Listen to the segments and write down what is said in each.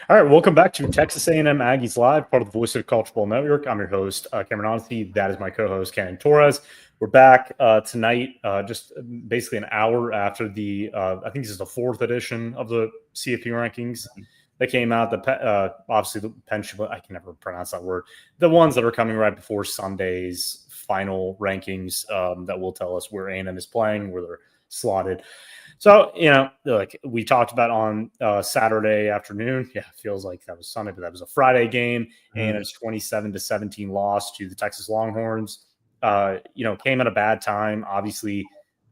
All right, welcome back to Texas A&M Aggies Live, part of the Voice of College Football Network. I'm your host, Cameron Honesty. That is my co-host, Cannon Torres. We're back tonight, just basically an hour after the, I think this is the fourth edition of the CFP rankings that came out. Obviously, the pension, I can never pronounce that word. The ones that are coming right before Sunday's final rankings that will tell us where A&M is playing, where they're slotted. So, like we talked about on Saturday afternoon, it feels like that was Sunday, but that was a Friday game, and it's 27-17 loss to the Texas Longhorns. Came at a bad time. Obviously,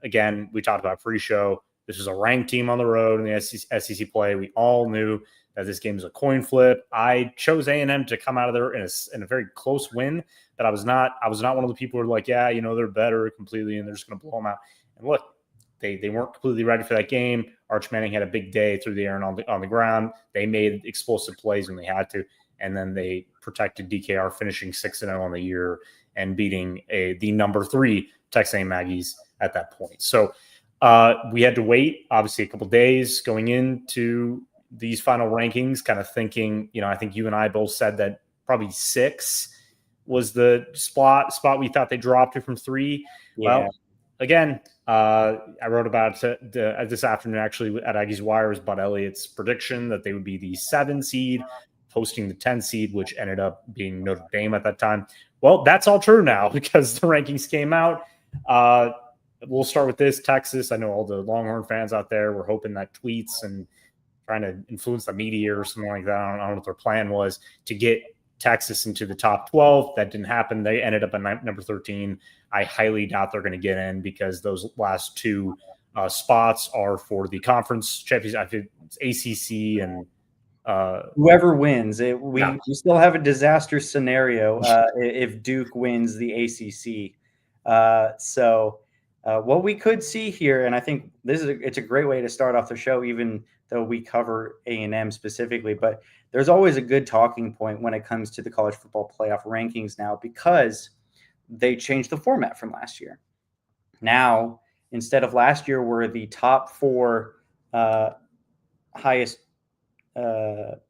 again, we talked about pre-show. This was a ranked team on the road in the SEC play. We all knew that this game was a coin flip. I chose A&M to come out of there in a very close win, but I was not one of the people who were like, they're better completely, and they're just going to blow them out. And look, They weren't completely ready for that game. Arch Manning had a big day through the air and on the ground. They made explosive plays when they had to, and then they protected DKR, finishing 6-0 on the year and beating the number 3 Texas A&M Aggies at that point. So we had to wait, obviously, a couple days going into these final rankings, kind of thinking, I think you and I both said that probably 6 was the spot we thought they dropped it from 3. Yeah. Well, again, I wrote about it this afternoon, actually, at Aggies Wire, was Bud Elliott's prediction that they would be the 7 seed, hosting the 10 seed, which ended up being Notre Dame at that time. Well, that's all true now because the rankings came out. We'll start with this. Texas, I know all the Longhorn fans out there were hoping that tweets and trying to influence the media or something like that. I don't know what their plan was to get Texas into the top 12. That didn't happen. They ended up at number 13. I highly doubt they're going to get in because those last 2 spots are for the conference champions. I think it's ACC and whoever wins. We still have a disaster scenario if Duke wins the ACC. So what we could see here, and I think it's a great way to start off the show, even though we cover A&M specifically, but there's always a good talking point when it comes to the college football playoff rankings now because they changed the format from last year. Now, instead of last year where the top 4 highest what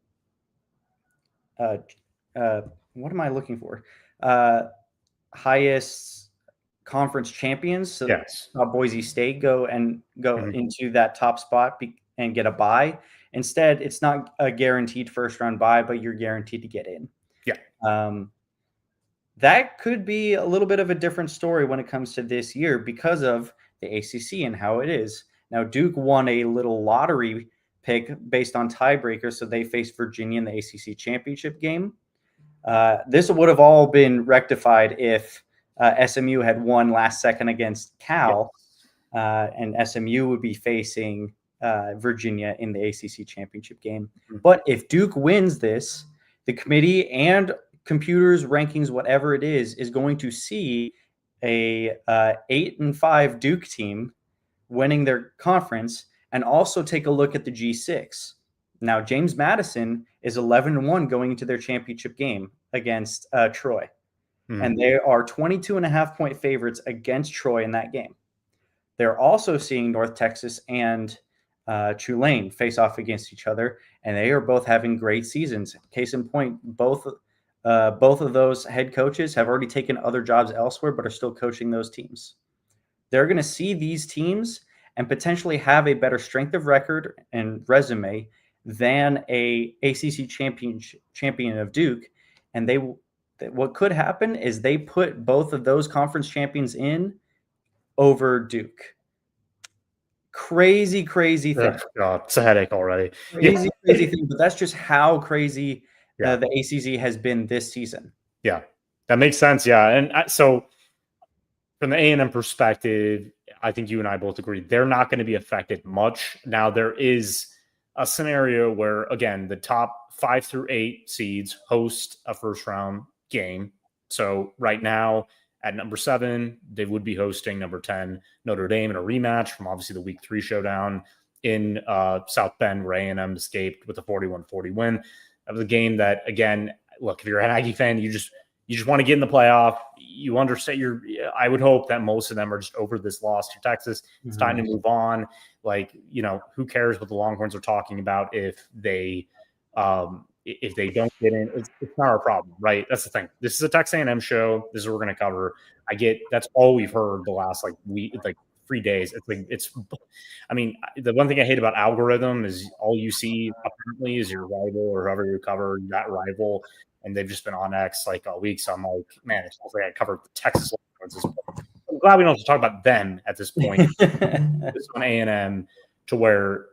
am I looking for? Highest conference champions. So yes. Boise State go into that top spot and get a bye. Instead, it's not a guaranteed first round bye, but you're guaranteed to get in. Yeah. That could be a little bit of a different story when it comes to this year because of the ACC and how it is. Now, Duke won a little lottery pick based on tiebreakers, so they faced Virginia in the ACC championship game. This would have all been rectified if SMU had won last second against Cal, and SMU would be facing Virginia in the ACC championship game. But if Duke wins this, the committee and computers, rankings, whatever it is going to see a 8-5 Duke team winning their conference and also take a look at the G6. Now, James Madison is 11-1 going into their championship game against Troy. And they are 22.5-point favorites against Troy in that game. They're also seeing North Texas and Tulane face off against each other, and they are both having great seasons. Case in point, both of those head coaches have already taken other jobs elsewhere, but are still coaching those teams. They're going to see these teams and potentially have a better strength of record and resume than a ACC champion of Duke. And what could happen is they put both of those conference champions in over Duke. Crazy thing. Oh, God, it's a headache already. Crazy thing, but that's just how crazy the ACC has been this season. Yeah, that makes sense. Yeah, and so from the A&M perspective, I think you and I both agree they're not going to be affected much. Now, there is a scenario where, again, the top 5 through 8 seeds host a first-round game. So right now, at number 7, they would be hosting number 10, Notre Dame, in a rematch from obviously the Week 3 showdown in South Bend, where A&M escaped with a 41-40 win. That was a game that, again, look, if you're an Aggie fan, you just want to get in the playoff. You understand. I would hope that most of them are just over this loss to Texas. It's time to move on. Like, who cares what the Longhorns are talking about if they If they don't get in, it's not our problem, right? That's the thing. This is a Texas A&M show. This is what we're going to cover. I get that's all we've heard the last week, 3 days. I mean, the one thing I hate about algorithm is all you see apparently is your rival or whoever you cover that rival, and they've just been on X all week. So I'm like, man, it's like I covered the Texas Longhorns. I'm glad we don't have to talk about them at this point. This on A&M to where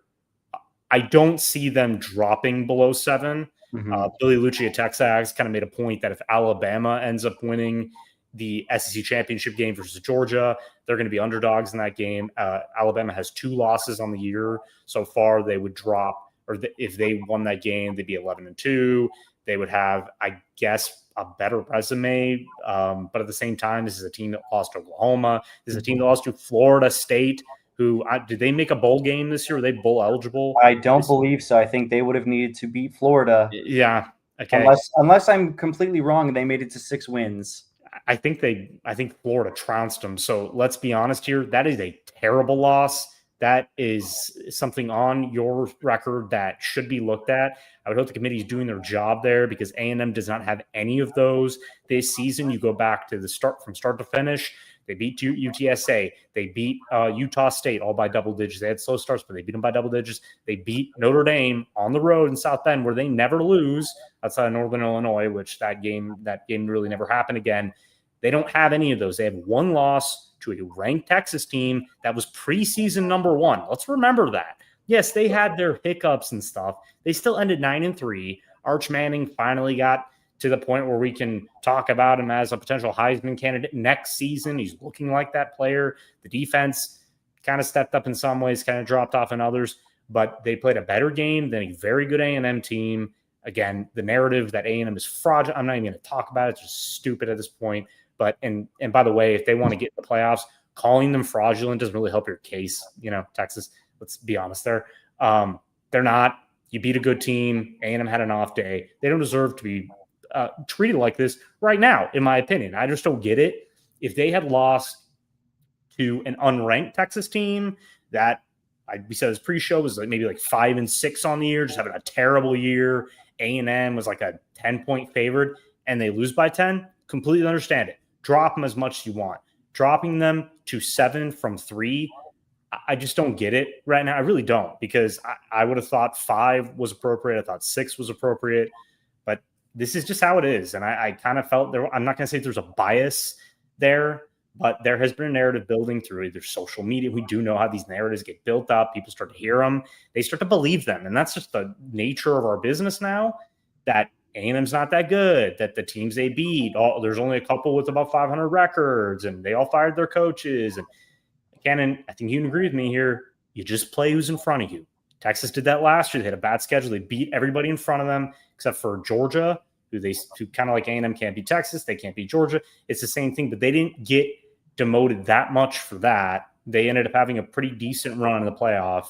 I don't see them dropping below 7. Mm-hmm. Billy Lucci at Texas kind of made a point that if Alabama ends up winning the SEC championship game versus Georgia, they're going to be underdogs in that game. Alabama has 2 losses on the year so far. They would drop, or if they won that game, they'd be 11-2. They would have, I guess, a better resume. But at the same time, this is a team that lost to Oklahoma. This is a team that lost to Florida State. Who did they make a bowl game this year? Were they bowl eligible? I don't believe so. I think they would have needed to beat Florida. Yeah. Okay. Unless I'm completely wrong, they made it to 6 wins. I think Florida trounced them. So let's be honest here. That is a terrible loss. That is something on your record that should be looked at. I would hope the committee is doing their job there because A&M does not have any of those this season. You go back to the start from start to finish. They beat UTSA. They beat Utah State all by double digits. They had slow starts, but they beat them by double digits. They beat Notre Dame on the road in South Bend, where they never lose outside of Northern Illinois, which that game really never happened again. They don't have any of those. They have 1 loss to a ranked Texas team that was preseason number 1. Let's remember that. Yes, they had their hiccups and stuff. They still ended 9-3. Arch Manning finally got to the point where we can talk about him as a potential Heisman candidate next season. He's looking like that player. The defense kind of stepped up in some ways, kind of dropped off in others, but they played a better game than a very good A&M team. Again, the narrative that A&M is fraudulent, I'm not even going to talk about it. It's just stupid at this point. But, and by the way, if they want to get in the playoffs, calling them fraudulent doesn't really help your case. Texas, let's be honest there. They're not. You beat a good team. A&M had an off day. They don't deserve to be treated like this right now, in my opinion. I just don't get it. If they had lost to an unranked Texas team that we said this pre-show was maybe 5-6 on the year, just having a terrible year. A&M was a 10-point favorite, and they lose by 10. Completely understand it. Drop them as much as you want. Dropping them to 7 from 3, I just don't get it right now. I really don't, because I would have thought 5 was appropriate. I thought 6 was appropriate. But this is just how it is. And I kind of felt there. I'm not going to say there's a bias there, but there has been a narrative building through either social media. We do know how these narratives get built up. People start to hear them. They start to believe them. And that's just the nature of our business now, that A&M's not that good, that the teams they beat, there's only a couple with about 500 records, and they all fired their coaches. And Cannon, I think you can agree with me here. You just play who's in front of you. Texas did that last year. They had a bad schedule. They beat everybody in front of them except for Georgia, who kind of like A&M can't beat Texas. They can't beat Georgia. It's the same thing, but they didn't get demoted that much for that. They ended up having a pretty decent run in the playoff.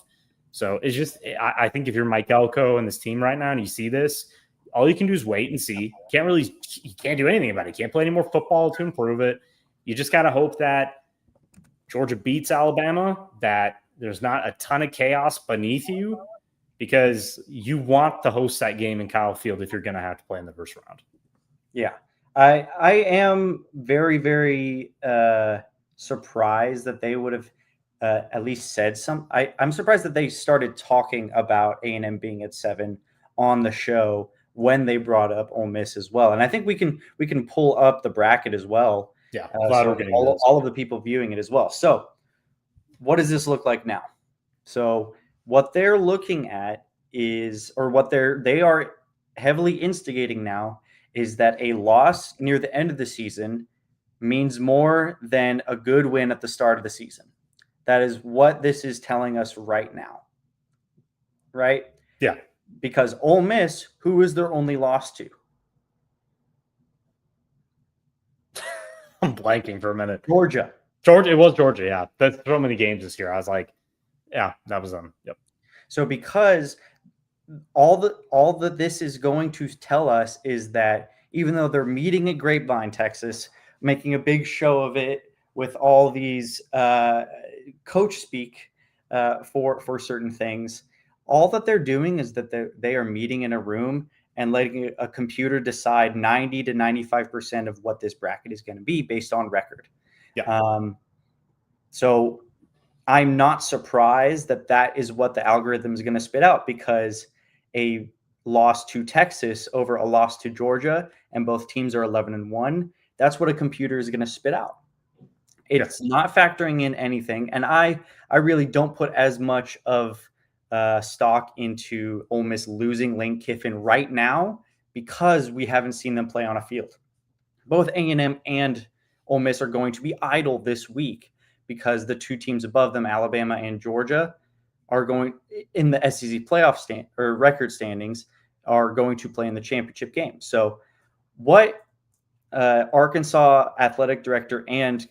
So it's just, I think if you're Mike Elko and this team right now and you see this, all you can do is wait and see. You can't do anything about it. You can't play any more football to improve it. You just got to hope that Georgia beats Alabama, that there's not a ton of chaos beneath you, because you want to host that game in Kyle Field if you're going to have to play in the first round. Yeah. I am very, very surprised that they would have at least said some. I'm surprised that they started talking about A&M being at 7 on the show when they brought up Ole Miss as well. And I think we can pull up the bracket as well. Yeah, so all of the people viewing it as well. So what does this look like now? So what they're looking at is, or what they are heavily instigating now, is that a loss near the end of the season means more than a good win at the start of the season. That is what this is telling us right now. Right? Yeah. Because Ole Miss, who is their only loss to? I'm blanking for a minute. Georgia. It was Georgia, yeah. That's so many games this year. I was like, yeah, that was them. Yep. So because all that this is going to tell us is that even though they're meeting at Grapevine, Texas, making a big show of it with all these coach speak for certain things, all that they're doing is that they are meeting in a room and letting a computer decide 90 to 95% of what this bracket is going to be based on record. Yeah. So I'm not surprised that that is what the algorithm is going to spit out, because a loss to Texas over a loss to Georgia, and both teams are 11-1, that's what a computer is going to spit out. It's not factoring in anything. And I really don't put as much of stock into Ole Miss losing Lane Kiffin right now, because we haven't seen them play on a field. Both A&M and Ole Miss are going to be idle this week, because the two teams above them, Alabama and Georgia, are going in the SEC playoff record standings, are going to play in the championship game. So what Arkansas athletic director and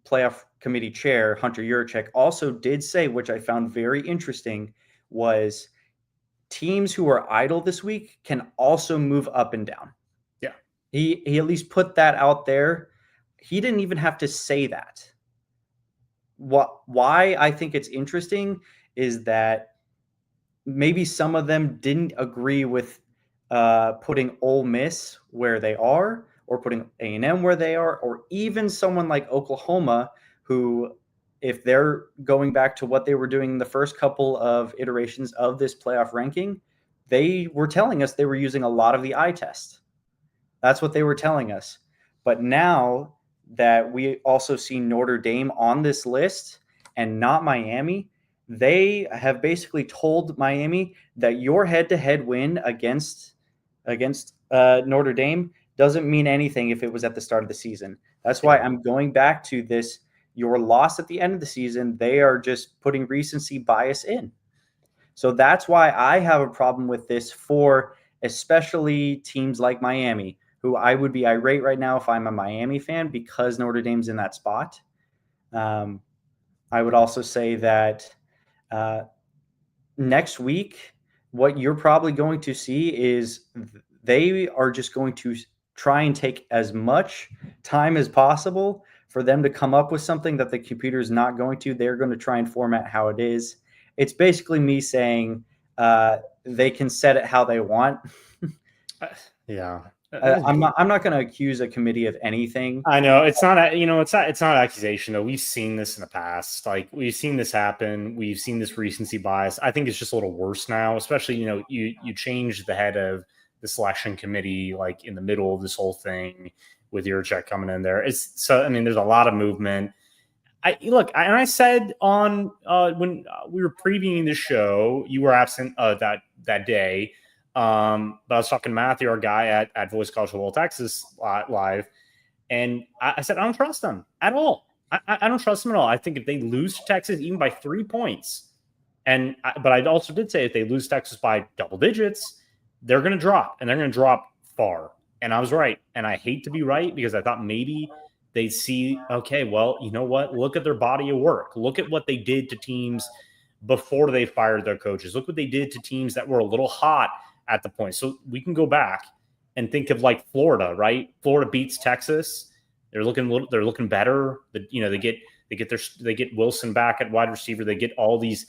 playoff committee chair Hunter Yurachek also did say, which I found very interesting, was teams who are idle this week can also move up and down. Yeah. He at least put that out there. He didn't even have to say that. Why I think it's interesting is that maybe some of them didn't agree with putting Ole Miss where they are, or putting A&M where they are, or even someone like Oklahoma, who, if they're going back to what they were doing in the first couple of iterations of this playoff ranking, they were telling us they were using a lot of the eye test. That's what they were telling us. But now that we also see Notre Dame on this list and not Miami, they have basically told Miami that your head-to-head win against Notre Dame doesn't mean anything if it was at the start of the season. That's why I'm going back to this. Your loss at the end of the season, they are just putting recency bias in. So that's why I have a problem with this for especially teams like Miami, who I would be irate right now if I'm a Miami fan, because Notre Dame's in that spot. I would also say that next week, what you're probably going to see is they are just going to try and take as much time as possible for them to come up with something that the computer is not going to. They're going to try and format how it is. It's basically me saying they can set it how they want. Yeah. I'm not going to accuse a committee of anything. I know it's not accusation though. We've seen this in the past. Like, we've seen this happen. We've seen this recency bias. I think it's just a little worse now, especially, you change the head of the selection committee, like in the middle of this whole thing with Yurachek coming in there. There's a lot of movement. I said on when we were previewing the show, you were absent that day. But I was talking to Matthew, our guy at Voice College Football Texas live, and I said I don't trust them at all. I don't trust them at all. I think if they lose to Texas even by 3 points, but I also did say if they lose Texas by double digits, they're going to drop, and they're going to drop far. And I was right, and I hate to be right, because I thought maybe they'd see, okay, well, you know what? Look at their body of work. Look at what they did to teams before they fired their coaches. Look what they did to teams that were a little hot at the point. So we can go back and think of like Florida, right? Florida beats Texas. They're looking better. They get Wilson back at wide receiver. They get all these.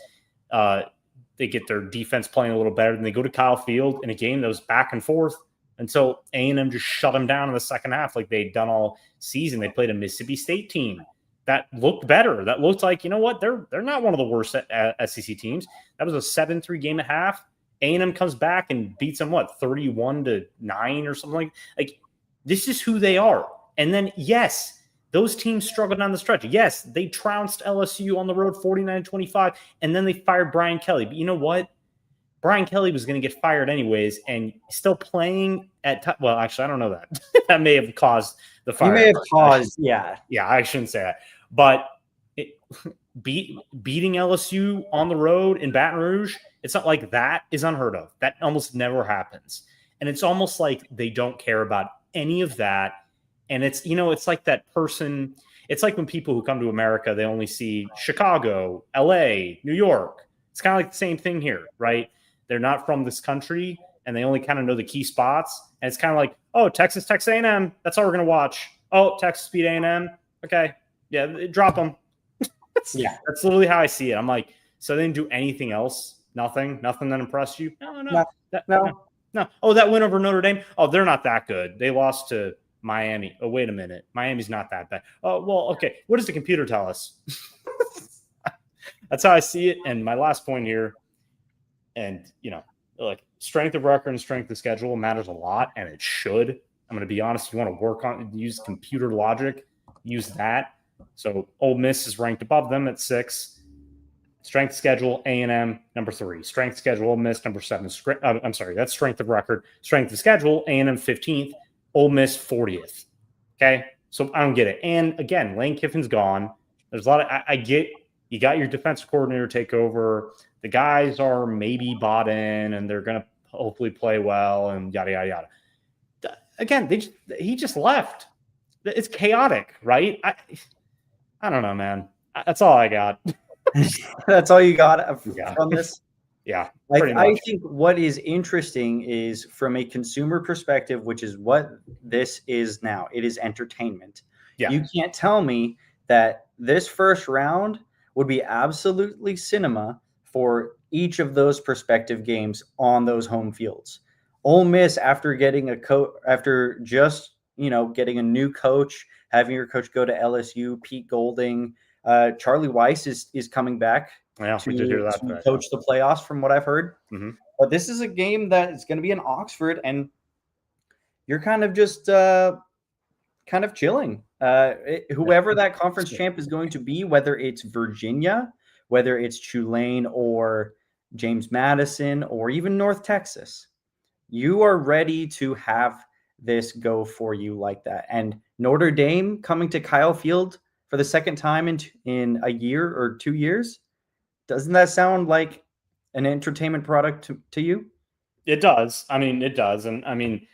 They get their defense playing a little better. Then they go to Kyle Field in a game that was back and forth until A&M just shut them down in the second half, like they'd done all season. They played a Mississippi State team that looked better. That looked like, you know what, they're not one of the worst SEC teams. That was a 7-3 game and a half. A&M comes back and beats them, 31-9 or something like this is who they are. And then, yes, those teams struggled down the stretch. Yes, they trounced LSU on the road 49-25, and then they fired Brian Kelly. But you know what? Brian Kelly was going to get fired anyways, and still playing well, actually, I don't know that. That may have caused the fire. You may have caused, yeah. Yeah, I shouldn't say that. But beating LSU on the road in Baton Rouge, it's not like that is unheard of. That almost never happens. And it's almost like they don't care about any of that. And it's like that person. It's like when people who come to America, they only see Chicago, LA, New York. It's kind of like the same thing here, right? They're not from this country, and they only kind of know the key spots. And it's kind of like, oh, Texas A&M. That's all we're going to watch. Oh, Texas beat A&M. Okay. Yeah, drop them. That's literally how I see it. I'm like, so they didn't do anything else Nothing that impressed you? No. No. No. Oh, that win over Notre Dame? Oh, they're not that good. They lost to Miami. Oh, wait a minute. Miami's not that bad. Oh, well, okay. What does the computer tell us? That's how I see it. And my last point here, and, like strength of record and strength of schedule matters a lot, and it should. I'm going to be honest. You want to work on, use computer logic, use that. So Ole Miss is ranked above them at 6. Strength schedule, A&M, number 3. Strength schedule, Ole Miss, number 7. I'm sorry, that's strength of record. Strength of schedule, A&M 15th, Ole Miss 40th. Okay? So I don't get it. And again, Lane Kiffin's gone. There's a lot of, I get, you got your defensive coordinator take over. The guys are maybe bought in, and they're going to hopefully play well, and yada, yada, yada. Again, he just left. It's chaotic, right? I don't know, man. That's all I got. That's all you got from this? Yeah. I think what is interesting is from a consumer perspective, which is what this is now. It is entertainment. Yeah. You can't tell me that this first round would be absolutely cinema for each of those prospective games on those home fields. Ole Miss, after getting after just getting a new coach, having your coach go to LSU, Pete Golding. Charlie Weiss is coming back to coach the playoffs, from what I've heard. Mm-hmm. But this is a game that is going to be in Oxford, and you're kind of just chilling. Whoever that conference champ is going to be, whether it's Virginia, whether it's Tulane or James Madison, or even North Texas, you are ready to have this go for you like that. And Notre Dame coming to Kyle Field for the second time in a year or 2 years. Doesn't that sound like an entertainment product to you? It does. I mean, it does. And I mean,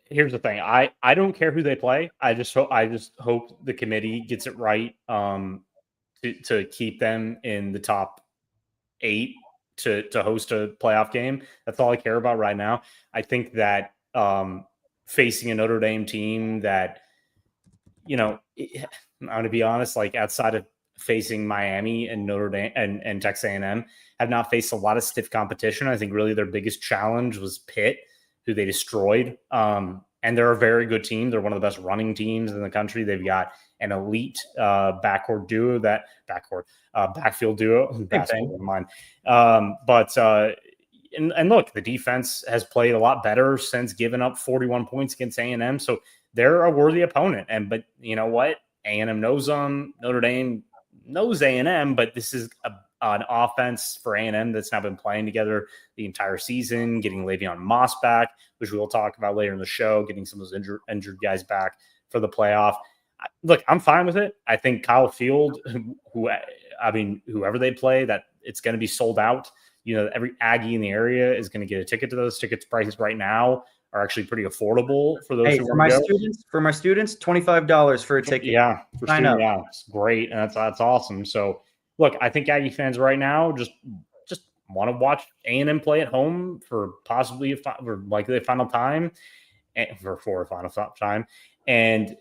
here's the thing. I don't care who they play. I just hope the committee gets it right to keep them in the top 8 to host a playoff game. That's all I care about right now. I think that facing a Notre Dame team that, I'm going to be honest, like outside of facing Miami and Notre Dame and Texas A&M, have not faced a lot of stiff competition. I think really their biggest challenge was Pitt, who they destroyed. And they're a very good team. They're one of the best running teams in the country. They've got an elite backfield duo. And look, the defense has played a lot better since giving up 41 points against A&M. So they're a worthy opponent. But you know what? A&M knows them. Notre Dame knows A&M, but this is an offense for A&M that's now been playing together the entire season, getting Le'Veon Moss back, which we will talk about later in the show, getting some of those injured guys back for the playoff. Look, I'm fine with it. I think Kyle Field, whoever they play, that it's going to be sold out. Every Aggie in the area is going to get a ticket to those. Tickets prices right now are actually pretty affordable for those who want to go. For my students, $25 for a ticket. Yeah, for students, yeah, it's great, and that's awesome. So, look, I think Aggie fans right now just want to watch A&M play at home for possibly likely a final time, and for a final time, and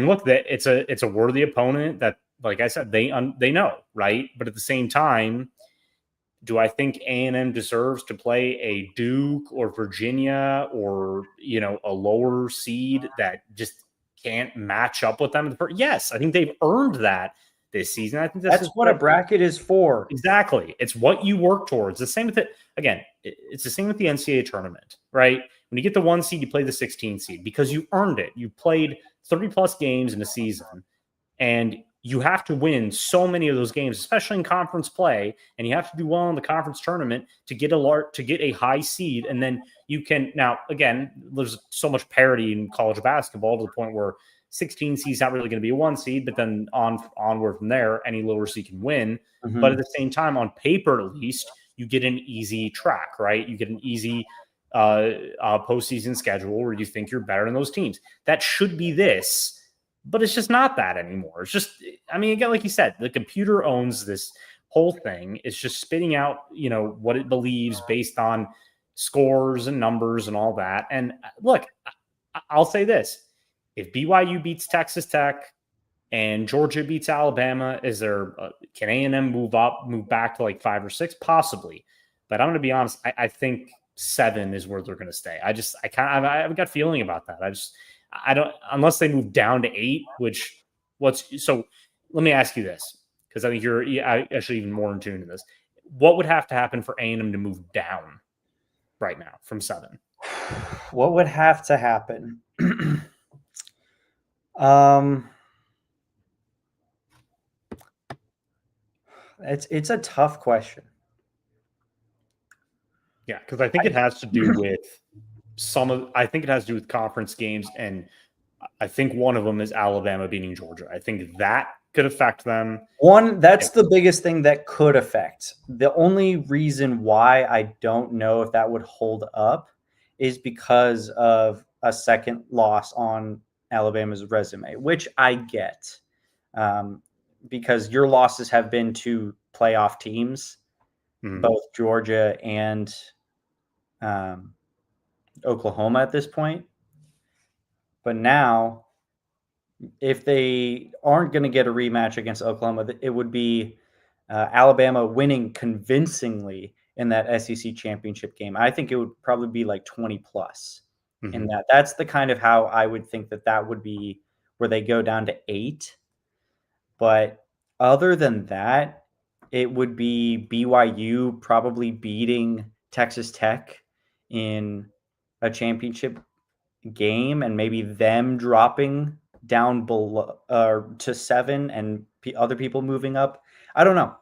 look, that it's a worthy opponent that, like I said, they know, right? But at the same time, do I think A&M deserves to play a Duke or Virginia or, a lower seed that just can't match up with them? Yes, I think they've earned that this season. I think that's what a bracket is for. Exactly. It's what you work towards. The same with it. Again, it's the same with the NCAA tournament, right? When you get the 1 seed, you play the 16 seed because you earned it. You played 30+ games in a season, and you have to win so many of those games, especially in conference play, and you have to do well in the conference tournament to get a high seed. And then you can, now again, there's so much parity in college basketball to the point where 16 seed is not really going to be a 1 seed, but then onward from there, any lower seed can win. Mm-hmm. But at the same time, on paper at least, you get an easy track, right? You get an easy postseason schedule where you think you're better than those teams. That should be this. But it's just not that anymore. It's just, again, like you said, the computer owns this whole thing. It's just spitting out, what it believes based on scores and numbers and all that. And look, I'll say this. If BYU beats Texas Tech and Georgia beats Alabama, can A&M move back to like 5 or 6? Possibly. but I'm going to be honest. I think 7 is where they're going to stay. I have a gut feeling about that. I don't, unless they move down to 8, so let me ask you this, because I think you're actually even more in tune to this. What would have to happen for A&M to move down right now from 7? What would have to happen? um, it's a tough question. Yeah, because I think it has to do with I think it has to do with conference games, and I think one of them is Alabama beating Georgia. I think that could affect them. That's the biggest thing that could affect. The only reason why I don't know if that would hold up is because of a second loss on Alabama's resume, which I get, because your losses have been to playoff teams, both Georgia and Oklahoma at this point. But now, if they aren't going to get a rematch against Oklahoma, it would be Alabama winning convincingly in that SEC championship game. I think it would probably be like 20 plus in that. That's the kind of how I would think that would be, where they go down to 8. But other than that, it would be BYU probably beating Texas Tech in a championship game, and maybe them dropping down below to 7 and other people moving up. I don't know.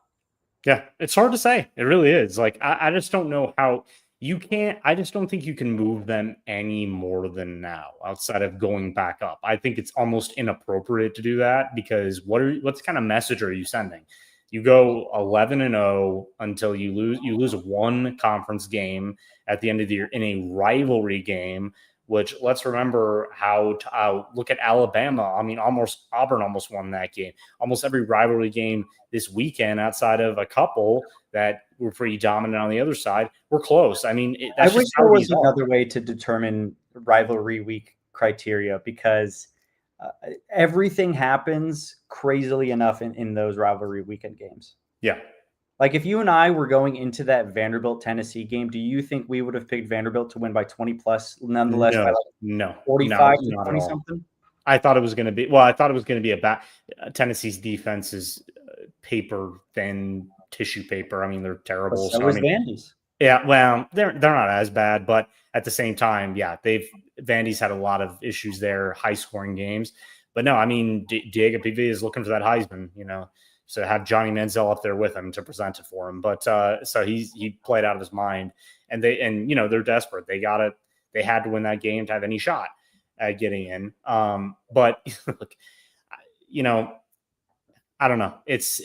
Yeah, it's hard to say. It really is. Like, I just don't know how you can't. I just don't think you can move them any more than now outside of going back up. I think it's almost inappropriate to do that, because what kind of message are you sending? You go 11-0 until you lose one conference game at the end of the year in a rivalry game, which, let's remember how look at Alabama. I mean, Auburn almost won that game. Almost every rivalry game this weekend, outside of a couple that were pretty dominant on the other side, were close. I mean, I wish there was another way to determine rivalry week criteria, because everything happens crazily enough in those rivalry weekend games. Yeah. Like, if you and I were going into that Vanderbilt Tennessee game, do you think we would have picked Vanderbilt to win by 20 plus, nonetheless, by like 45 to 20 something? I thought it was going to be, I thought it was going to be Tennessee's defense is paper thin tissue paper. I mean, they're terrible. So was Vandy's. Yeah, well, they're not as bad, but at the same time, yeah, Vandy's had a lot of issues there, high scoring games. But no, I mean, Diego PV is looking for that Heisman, so have Johnny Manziel up there with him to present it for him. But so he played out of his mind, and they're desperate. They had to win that game to have any shot at getting in. But look, I don't know. It's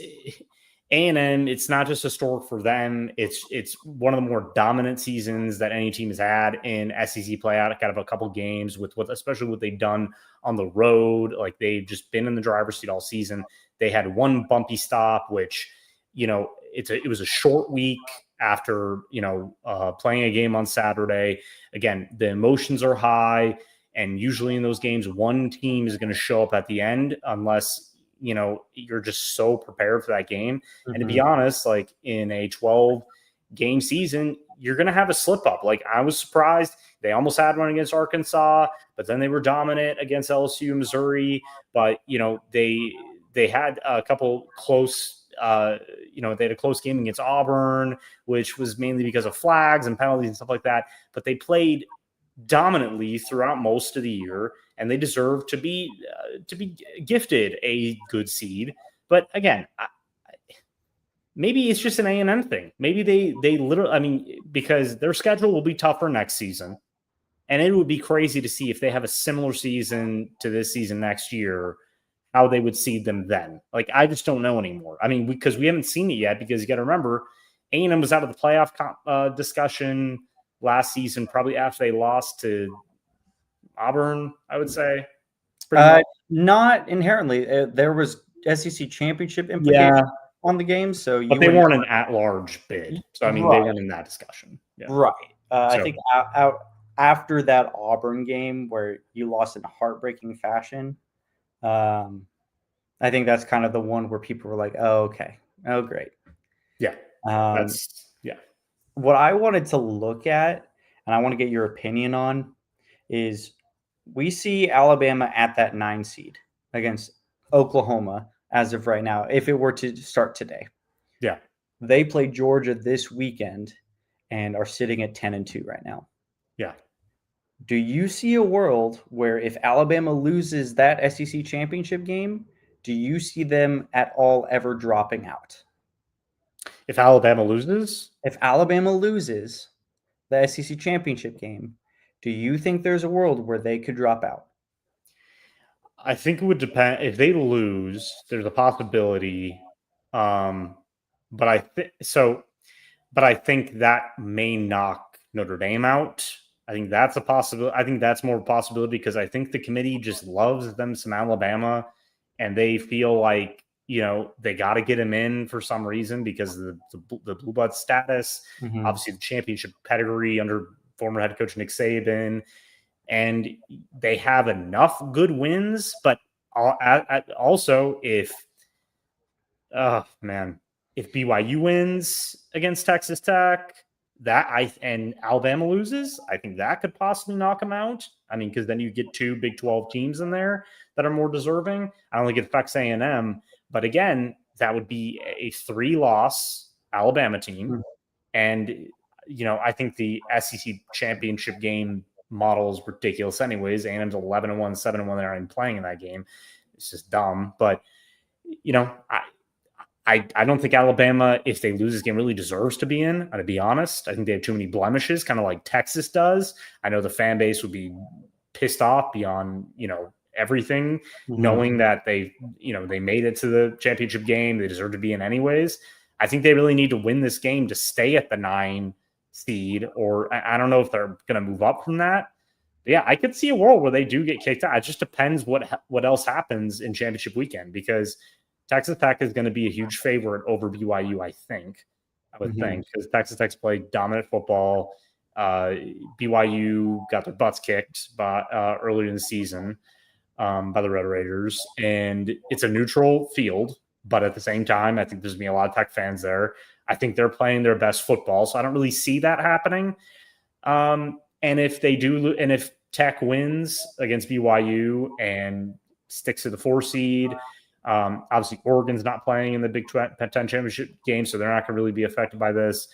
A&M. It's not just historic for them. It's one of the more dominant seasons that any team has had in SEC play out of a couple games, especially what they've done on the road. Like, they've just been in the driver's seat all season. They had one bumpy stop, which, it was a short week after, playing a game on Saturday. Again, the emotions are high, and usually in those games, one team is going to show up at the end unless, you're just so prepared for that game. Mm-hmm. And to be honest, like, in a 12 game season, you're going to have a slip up. Like, I was surprised. They almost had one against Arkansas, but then they were dominant against LSU, Missouri. But, they had a couple close, they had a close game against Auburn, which was mainly because of flags and penalties and stuff like that. But they played dominantly throughout most of the year, and they deserve to be gifted a good seed. But again, maybe it's just an A&M thing. Maybe they literally, because their schedule will be tougher next season, and it would be crazy to see if they have a similar season to this season next year, how they would seed them then. Like, I just don't know anymore. I mean, because we haven't seen it yet, because you got to remember, A&M was out of the playoff discussion last season, probably after they lost to Auburn, I would say. Not inherently. There was SEC championship implications on the game, but they weren't an at-large bid. So, I mean, they weren't in that discussion. Yeah. Right. I think after that Auburn game where you lost in heartbreaking fashion, I think that's kind of the one where people were like, oh, okay. Oh, great. Yeah. what I wanted to look at, and I want to get your opinion on, is we see Alabama at that 9 seed against Oklahoma as of right now, if it were to start today. Yeah. They play Georgia this weekend and are sitting at 10-2 right now. Yeah. Do you see a world where if Alabama loses that SEC championship game, do you see them at all ever dropping out? If Alabama loses, If Alabama loses the SEC championship game, do you think there's a world where they could drop out? I think it would depend. If they lose, there's a possibility. Um, but I think so. But I think that may knock Notre Dame out. I think that's a possibility. I think that's more a possibility because I think the committee just loves them some Alabama, and they feel like they got to get him in for some reason because of the blue blood status, Mm-hmm. obviously the championship pedigree under former head coach Nick Saban, and they have enough good wins. But also, if man, if BYU wins against Texas Tech, and Alabama loses, I think that could possibly knock them out. I mean, because then you get two Big 12 teams in there that are more deserving. I don't think it affects A&M, but again, that would be a 3-loss Alabama team, and I think the SEC championship game model is ridiculous. Anyways, A&M's 11-1, 7-1. They're not even playing in that game. It's just dumb, but I don't think Alabama, if they lose this game, really deserves to be in. To be honest, I think they have too many blemishes, kind of like Texas does. I know the fan base would be pissed off beyond everything, knowing that they made it to the championship game. They deserve to be in anyways. I think they really need to win this game to stay at the 9 seed, or I don't know if they're going to move up from that. But yeah, I could see a world where they do get kicked out. It just depends what else happens in championship weekend, because Texas Tech is going to be a huge favorite over BYU, I would think, because Texas Tech's played dominant football. BYU got their butts kicked earlier in the season by the Red Raiders, and it's a neutral field, but at the same time, I think there's going to be a lot of Tech fans there. I think they're playing their best football, so I don't really see that happening. And if they do, and if Tech wins against BYU and sticks to the 4 seed, obviously Oregon's not playing in the Big 10 championship game, so they're not going to really be affected by this.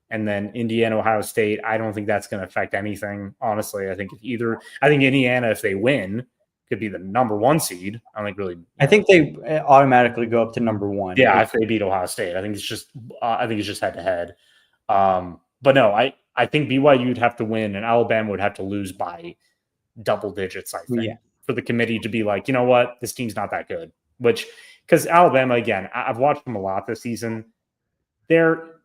And then Indiana, Ohio State, I don't think that's going to affect anything. Honestly, I think Indiana, if they win, could be the number 1 seed. I don't think really. I think they automatically go up to number 1. Yeah, if they beat Ohio State, I think it's just head to head. But no, I think BYU would have to win, and Alabama would have to lose by double digits. I think for the committee to be like, you know what, this team's not that good. Because Alabama, again, I've watched them a lot this season. They're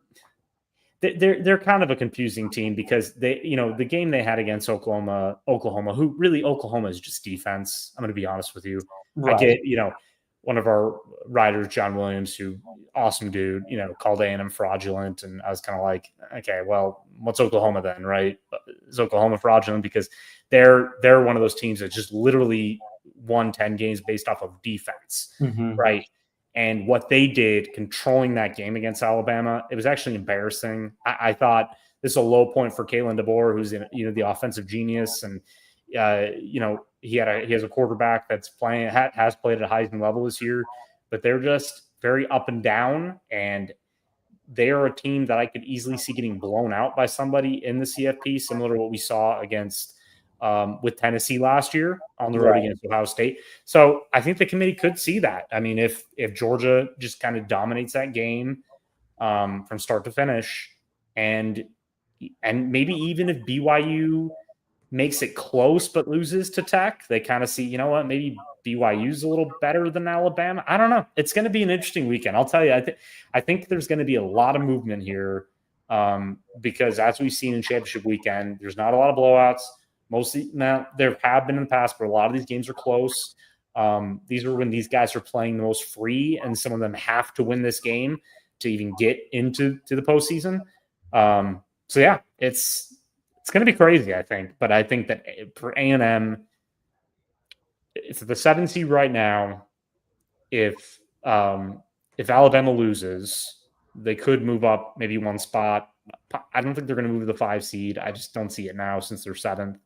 kind of a confusing team because they, the game they had against Oklahoma, who really Oklahoma is just defense. I'm going to be honest with you. Right. I get, one of our writers, John Williams, who awesome dude, called A&M fraudulent. And I was kind of like, okay, well, what's Oklahoma then? Right. Is Oklahoma fraudulent? Because they're one of those teams that just literally won 10 games based off of defense. Right. And what they did controlling that game against Alabama, it was actually embarrassing. I thought this is a low point for Kalen DeBoer, who's the offensive genius. And, he has a quarterback that's has played at a Heisman level this year, but they're just very up and down. And they are a team that I could easily see getting blown out by somebody in the CFP, similar to what we saw against with Tennessee last year on the road against Ohio State. So I think the committee could see that. I mean, if Georgia just kind of dominates that game from start to finish, and maybe even if BYU makes it close but loses to Tech, they kind of see, you know what, maybe BYU's a little better than Alabama. I don't know. It's going to be an interesting weekend. I'll tell you, I think there's going to be a lot of movement here because as we've seen in championship weekend, there's not a lot of blowouts. Mostly now there have been in the past, but a lot of these games are close. These are when these guys are playing the most free, and some of them have to win this game to even get into the postseason. So yeah, it's going to be crazy, I think. But I think that for A&M, it's the 7 seed right now. If Alabama loses, They could move up maybe one spot. I don't think they're going to move to the 5 seed. I just don't see it now since they're 7th.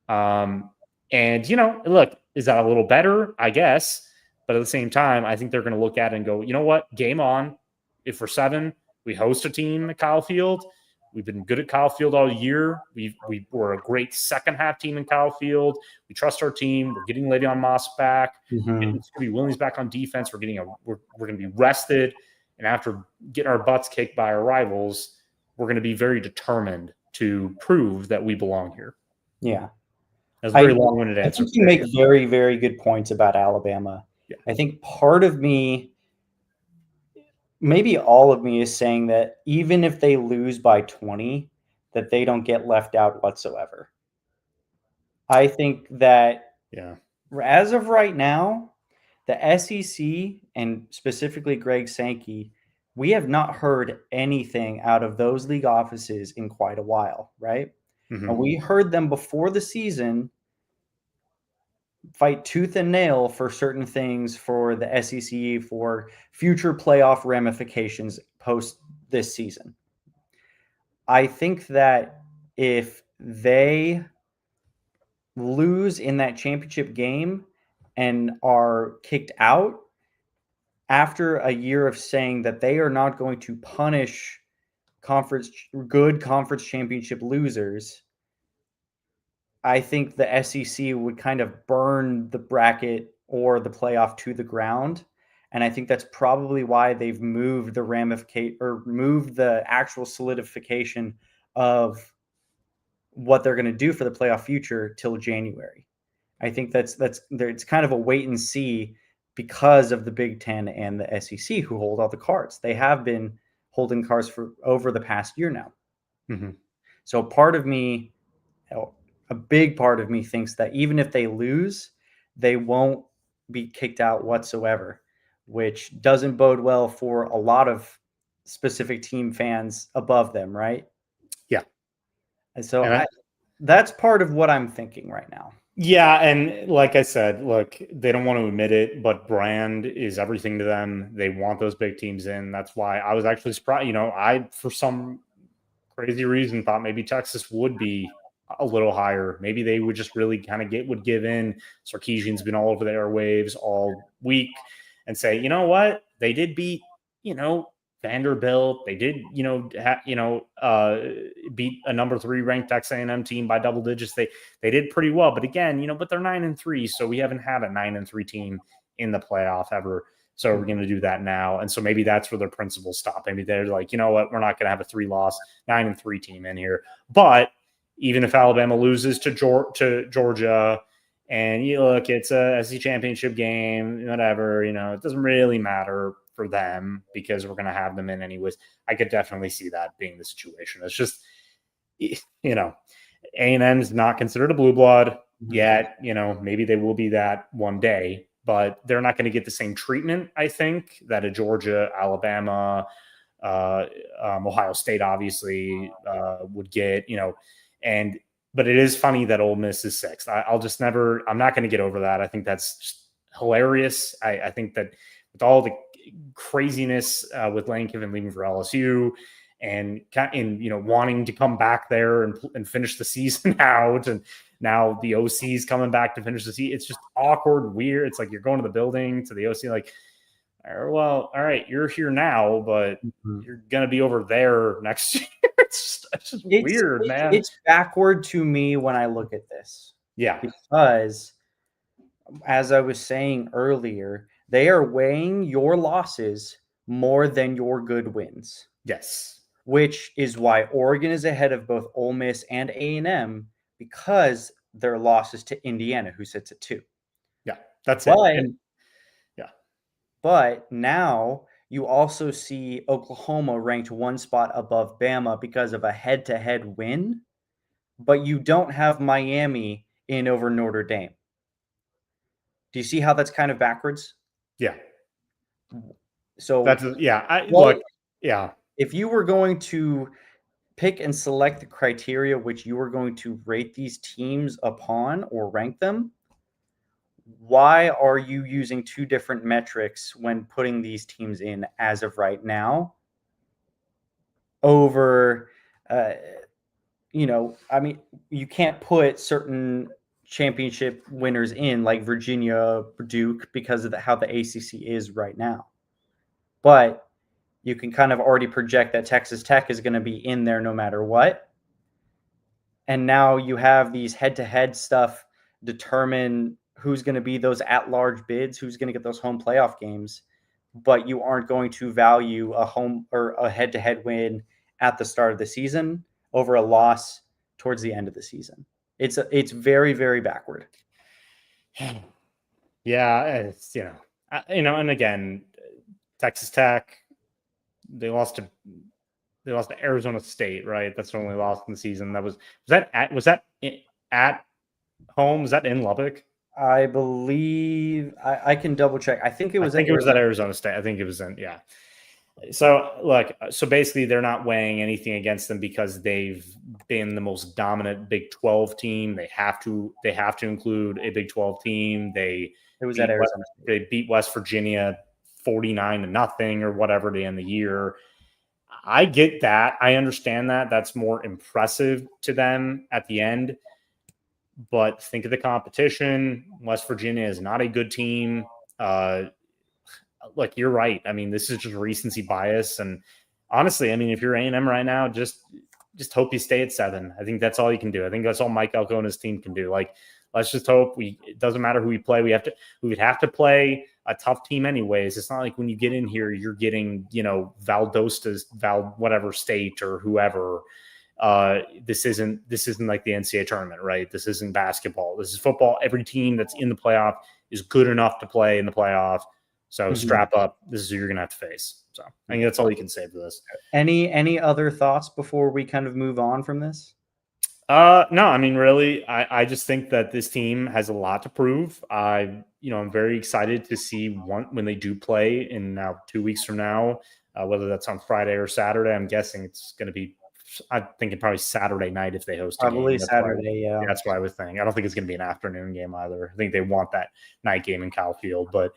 And, look, is that a little better? I guess. But at the same time, I think they're going to look at it and go, you know what? Game on. If we're 7, we host a team at Kyle Field. We've been good at Kyle Field all year. We're a great second half team in Kyle Field. We trust our team. We're getting Le'Veon Moss back. Getting Scooby Williams back on defense. We're going to be rested. And after getting our butts kicked by our rivals, we're going to be very determined to prove that we belong here. Yeah. That's a very long-winded answer. I think you make very, very good points about Alabama. Yeah. I think part of me, maybe all of me, is saying that even if they lose by 20, that they don't get left out whatsoever. I think that as of right now, the SEC and specifically Greg Sankey, we have not heard anything out of those league offices in quite a while, right? Mm-hmm. And we heard them before the season fight tooth and nail for certain things for the SEC, for future playoff ramifications post this season. I think that if they lose in that championship game and are kicked out after a year of saying that they are not going to punish good conference championship losers, I think the SEC would kind of burn the bracket or the playoff to the ground. And I think that's probably why they've moved the actual solidification of what they're going to do for the playoff future till January. I think it's kind of a wait and see because of the Big Ten and the SEC who hold all the cards. They have been holding cards for over the past year now. Mm-hmm. So a big part of me thinks that even if they lose, they won't be kicked out whatsoever, which doesn't bode well for a lot of specific team fans above them, right? Yeah. And so that's part of what I'm thinking right now. Yeah, and like I said, look, they don't want to admit it, but brand is everything to them. They want those big teams in. That's why I was actually surprised. I, for some crazy reason, thought maybe Texas would be a little higher. Maybe they would just really kind of would give in. Sarkisian's been all over the airwaves all week and say, you know what? They did beat, Vanderbilt. They did, beat a number 3 ranked Texas A&M team by double digits. They did pretty well, but again, but they're 9-3, so we haven't had a 9-3 team in the playoff ever. So we're going to do that now, and so maybe that's where their principles stop. Maybe they're like, you know what, we're not going to have a 3-loss 9-3 team in here. But even if Alabama loses to Georgia, and you look, it's a SEC championship game, whatever, it doesn't really matter for them because we're going to have them in anyways. I could definitely see that being the situation. It's just, A&M's not considered a blue blood yet. Maybe they will be that one day, but they're not going to get the same treatment, I think, that a Georgia, Alabama, Ohio State obviously would get, but it is funny that Ole Miss is 6th. I'm not going to get over that. I think that's just hilarious. I think that with all the craziness with Lane Kiffin leaving for LSU and wanting to come back there and finish the season out, and now the OC's coming back to finish the season. It's just awkward, weird. It's like you're going to the building to the OC, like, well, all right, you're here now, but you're going to be over there next year. It's just weird, man. It's backward to me when I look at this. Yeah. Because, as I was saying earlier, they are weighing your losses more than your good wins. Yes. Which is why Oregon is ahead of both Ole Miss and A&M, because their losses to Indiana, who sits at 2. Yeah, that's it. But now you also see Oklahoma ranked 1 spot above Bama because of a head-to-head win, but you don't have Miami in over Notre Dame. Do you see how that's kind of backwards? Yeah. So if you were going to pick and select the criteria which you were going to rate these teams upon or rank them, why are you using 2 different metrics when putting these teams in as of right now? over, I mean, you can't put certain championship winners in like Virginia, Duke, because of how the ACC is right now. But you can kind of already project that Texas Tech is going to be in there no matter what. And now you have these head-to-head stuff determine who's going to be those at-large bids, who's going to get those home playoff games, but you aren't going to value a home or a head-to-head win at the start of the season over a loss towards the end of the season. It's very, very backward. Yeah, it's and again, Texas Tech, they lost to Arizona State, right? That's their only loss in the season. Was that at home? Was that in Lubbock? I believe I can double check. I think it was. I think it was at Arizona State. I think it was in So look, so basically they're not weighing anything against them because they've been the most dominant Big 12 team. They have to include a Big 12 team. It was at Arizona. They beat West Virginia 49-0 or whatever at the end of the year. I get that. I understand that. That's more impressive to them at the end. But think of the competition. West Virginia is not a good team. Look, you're right. I mean, this is just recency bias. And honestly, I mean, if you're A&M right now, just hope you stay at 7. I think that's all you can do. I think that's all Mike Elko and his team can do. Like, let's just hope it doesn't matter who we play. We would have to play a tough team anyways. It's not like when you get in here, you're getting, Valdosta's whatever state or whoever. This isn't like the NCAA tournament, right? This isn't basketball. This is football. Every team that's in the playoff is good enough to play in the playoff. So strap up. This is who you're going to have to face. So I think that's all you can say for this. Any other thoughts before we kind of move on from this? No, I mean, really, I just think that this team has a lot to prove. I'm very excited to see when they do play in now 2 weeks from now, whether that's on Friday or Saturday. I'm guessing it's going to be, I'm thinking probably Saturday night if they host a game. Probably Saturday, yeah. That's what I was thinking. I don't think it's going to be an afternoon game either. I think they want that night game in Kyle Field. But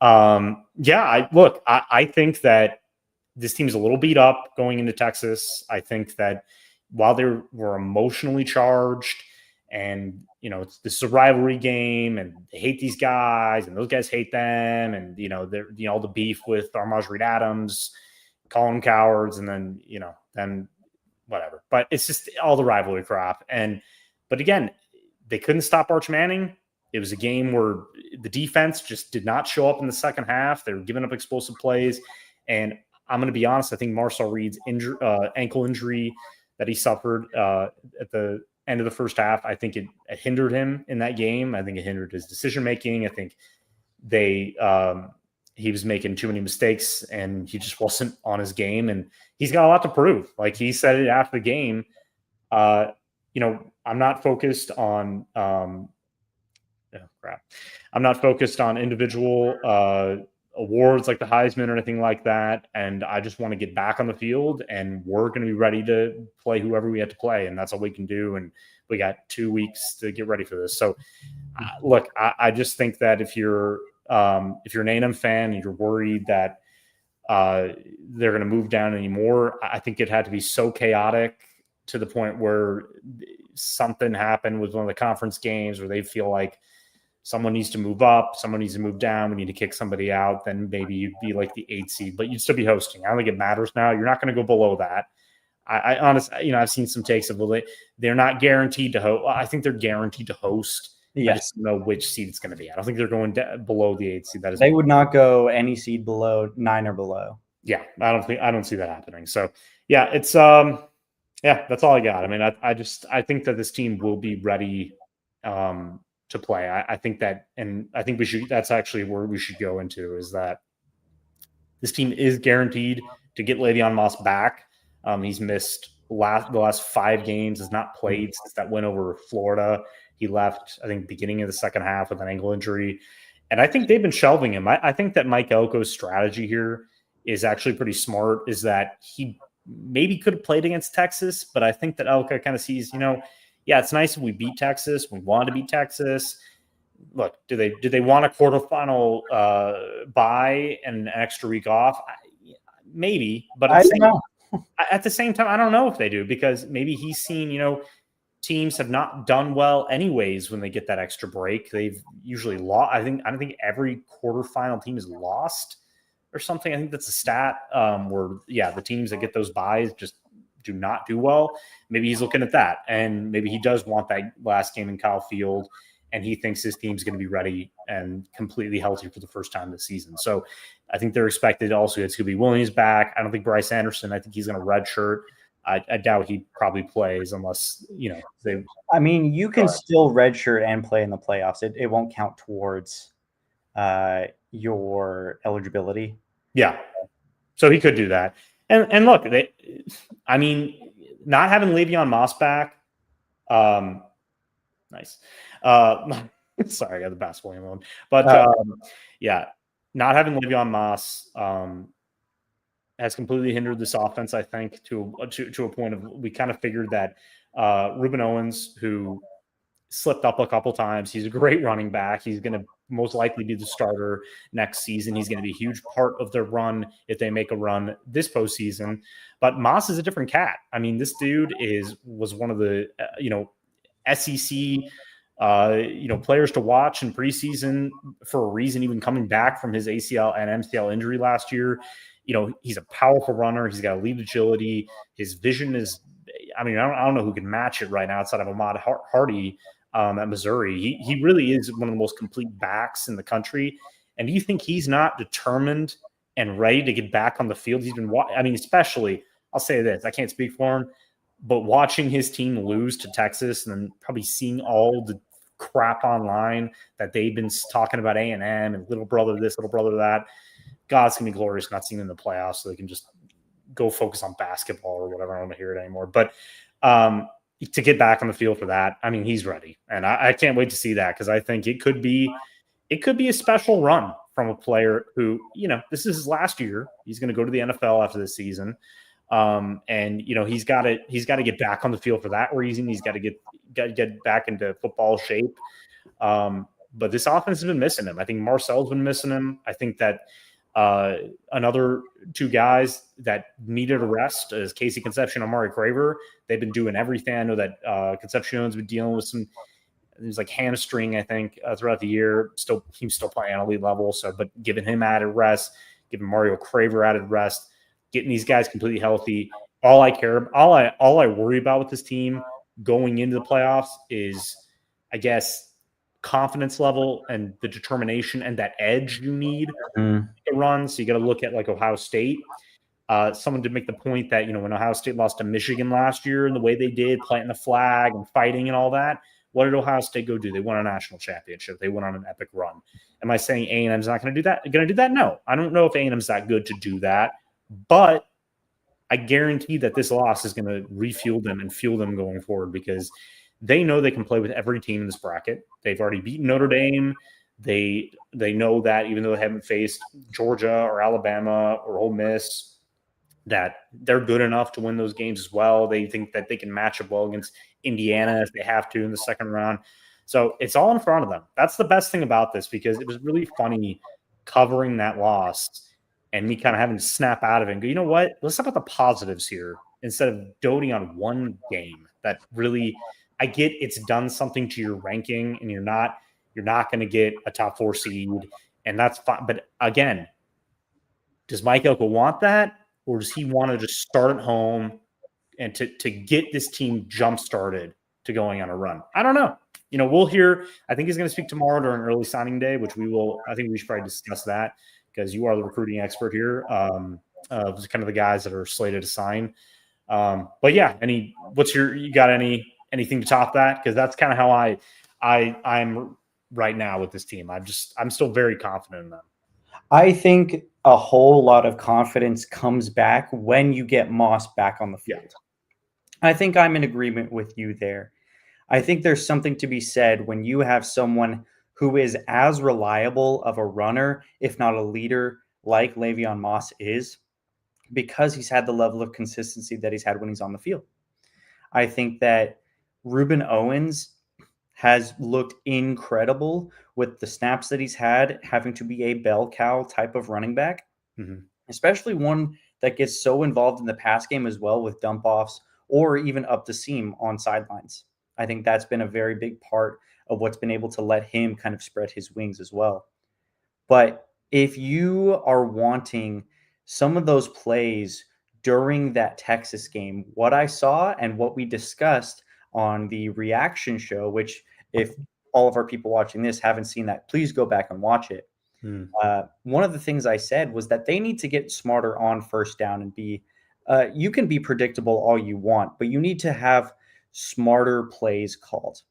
I think that this team's a little beat up going into Texas. I think that while they were emotionally charged and, this is a rivalry game and they hate these guys and those guys hate them. And, they're, all the beef with Armaj Reed Adams, call them cowards. And then, then whatever, but it's just all the rivalry crap. But again, they couldn't stop Arch Manning. It was a game where the defense just did not show up in the second half. They were giving up explosive plays. And I'm going to be honest, I think Marcel Reed's ankle injury that he suffered at the end of the first half, I think it hindered him in that game. I think it hindered his decision-making. I think he was making too many mistakes and he just wasn't on his game. And he's got a lot to prove. Like he said it after the game, I'm not focused on I'm not focused on individual awards like the Heisman or anything like that. And I just want to get back on the field and we're going to be ready to play whoever we have to play. And that's all we can do. And we got 2 weeks to get ready for this. So look, I just think that if you're an A&M fan and you're worried that they're going to move down anymore, I think it had to be so chaotic to the point where something happened with one of the conference games where they feel like someone needs to move up, someone needs to move down, we need to kick somebody out, then maybe you'd be like the 8 seed, but you'd still be hosting. I don't think it matters now. You're not going to go below that. I honestly, I've seen some takes of, well, they're not guaranteed to host. I think they're guaranteed to host. Yes. I just don't know which seed it's going to be. I don't think they're going below the 8 seed. They would not go any seed below 9 or below. Yeah, I don't see that happening. So yeah, it's that's all I got. I mean, I think that this team will be ready to play. I think that, and I think that's actually where we should go into, is that this team is guaranteed to get Le'Veon Moss back. He's missed the last 5 games, has not played since that win over Florida. He left, I think, beginning of the second half with an ankle injury. And I think they've been shelving him. I think that Mike Elko's strategy here is actually pretty smart, is that he maybe could have played against Texas, but I think that Elko kind of sees, yeah, it's nice if we beat Texas. We want to beat Texas. Look, do they want a quarterfinal bye and an extra week off? Maybe, but I don't know. At the same time, I don't know if they do, because maybe he's seen, teams have not done well anyways when they get that extra break. They've usually lost. I don't think every quarterfinal team is lost or something. I think that's a stat where, the teams that get those buys just do not do well. Maybe he's looking at that, and maybe he does want that last game in Kyle Field, and he thinks his team's going to be ready and completely healthy for the first time this season. So I think they're expected also. It's going to be Williams back. I don't think Bryce Anderson. I think he's going to redshirt. I doubt he probably plays unless they. I mean, you can still redshirt and play in the playoffs. It won't count towards your eligibility. Yeah, so he could do that. And look, not having Le'Veon Moss back, nice. Sorry, I got the basketball game on, but not having Le'Veon Moss has completely hindered this offense. I think to a point of, we kind of figured that Ruben Owens, who slipped up a couple times, he's a great running back. He's going to most likely be the starter next season. He's going to be a huge part of their run if they make a run this postseason. But Moss is a different cat. I mean, this dude was one of the SEC players to watch in preseason for a reason, even coming back from his ACL and MCL injury last year. He's a powerful runner. He's got elite agility. His vision is, I don't know who can match it right now outside of Ahmad Hardy at Missouri. He really is one of the most complete backs in the country. And do you think he's not determined and ready to get back on the field? He's been, especially, I'll say this, I can't speak for him, but watching his team lose to Texas and then probably seeing all the crap online that they've been talking about A&M and little brother this, little brother that, God, it's going to be glorious not seeing them in the playoffs so they can just go focus on basketball or whatever. I don't want to hear it anymore. But to get back on the field for that, he's ready. And I can't wait to see that, because I think it could be a special run from a player who, this is his last year. He's going to go to the NFL after this season. And he's got to get back on the field for that reason. He's got to get back into football shape. But this offense has been missing him. I think Marcel's been missing him. I think that another two guys that needed a rest is Casey Concepcion and Amari Craver. They've been doing everything. I know that Concepcion's been dealing with some, it was like hamstring, I think, throughout the year. He's still playing at elite level. So, but giving him added rest, giving Mario Craver added rest, getting these guys completely healthy. All I worry about with this team going into the playoffs is, I guess, confidence level and the determination and that edge you need to run. So you got to look at like Ohio State. Someone did make the point that, when Ohio State lost to Michigan last year and the way they did, planting the flag and fighting and all that, what did Ohio State go do? They won a national championship. They went on an epic run. Am I saying A&M's not going to do that? Going to do that? No. I don't know if A&M's that good to do that, but I guarantee that this loss is going to refuel them and fuel them going forward, because they know they can play with every team in this bracket. They've already beaten Notre Dame. They know that, even though they haven't faced Georgia or Alabama or Ole Miss, that they're good enough to win those games as well. They think that they can match up well against Indiana if they have to in the second round. So it's all in front of them. That's the best thing about this, because it was really funny covering that loss and me kind of having to snap out of it and go, you know what? Let's talk about the positives here instead of doting on one game that really – I get it's done something to your ranking, and you're not going to get a top 4 seed, and that's fine. But again, does Mike Elko want that, or does he want to just start at home and to get this team jump started to going on a run? I don't know. We'll hear. I think he's going to speak tomorrow during early signing day, which we will. I think we should probably discuss that, because you are the recruiting expert here. Kind of the guys that are slated to sign. But yeah, you got anything to top that? Because that's kind of how I'm right now with this team. I'm still very confident in them. I think a whole lot of confidence comes back when you get Moss back on the field. Yeah. I think I'm in agreement with you there. I think there's something to be said when you have someone who is as reliable of a runner, if not a leader, like Le'Veon Moss is, because he's had the level of consistency that he's had when he's on the field. I think that Ruben Owens has looked incredible with the snaps that he's had, having to be a bell cow type of running back, especially one that gets so involved in the pass game as well with dump offs or even up the seam on sidelines. I think that's been a very big part of what's been able to let him kind of spread his wings as well. But if you are wanting some of those plays during that Texas game, what I saw and what we discussed on the reaction show, which if all of our people watching this haven't seen that, please go back and watch it. One of the things I said was that they need to get smarter on first down and be, you can be predictable all you want, but you need to have smarter plays called.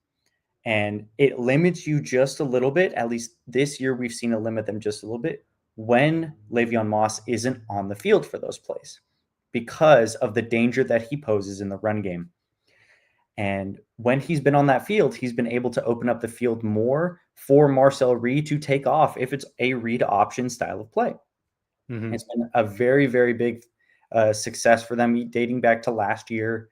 And it limits you just a little bit. At least this year, we've seen it limit them just a little bit when Le'Veon Moss isn't on the field for those plays because of the danger that he poses in the run game. And when he's been on that field, he's been able to open up the field more for Marcel Reed to take off if it's a read option style of play. Mm-hmm. It's been a very, very big success for them dating back to last year.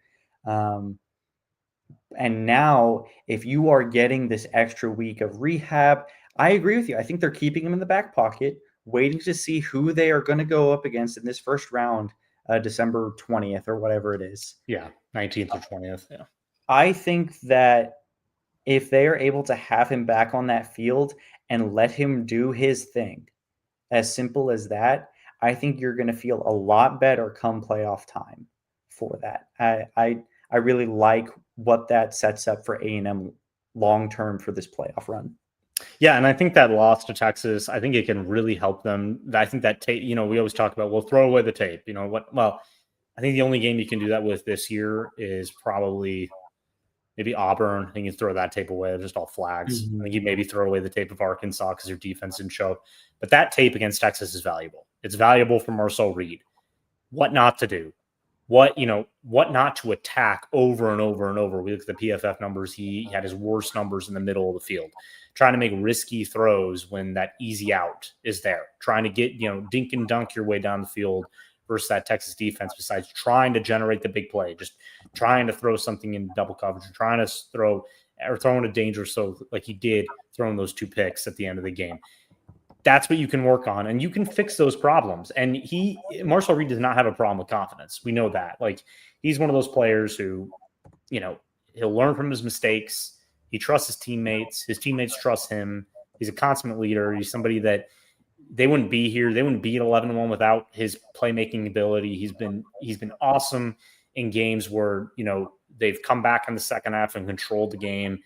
And now, if you are getting this extra week of rehab, I agree with you. I think they're keeping him in the back pocket, waiting to see who they are going to go up against in this first round, December 20th or whatever it is. Yeah, 19th or 20th. Yeah. I think that if they are able to have him back on that field and let him do his thing, as simple as that, I think you're going to feel a lot better come playoff time for that. I really like what that sets up for A&M long-term for this playoff run. Yeah, and I think that loss to Texas, I think it can really help them. I think that tape, we always talk about, we'll throw away the tape. Well, I think the only game you can do that with this year is probably maybe Auburn. I think you throw that tape away. They're just all flags. Mm-hmm. I think you maybe throw away the tape of Arkansas because your defense didn't show. But that tape against Texas is valuable. It's valuable for Marcel Reed. What not to do. What not to attack over and over and over. We look at the PFF numbers. He had his worst numbers in the middle of the field, trying to make risky throws when that easy out is there, trying to get, dink and dunk your way down the field versus that Texas defense, besides trying to generate the big play, just trying to throw something in double coverage, trying to throw in a danger. So like he did throwing those 2 picks at the end of the game. That's what you can work on, and you can fix those problems. And Marcel Reed does not have a problem with confidence. We know that. Like, he's one of those players who, he'll learn from his mistakes. He trusts his teammates. His teammates trust him. He's a consummate leader. He's somebody that they wouldn't be here. They wouldn't be at 11-1 without his playmaking ability. He's been awesome in games where, they've come back in the second half and controlled the game.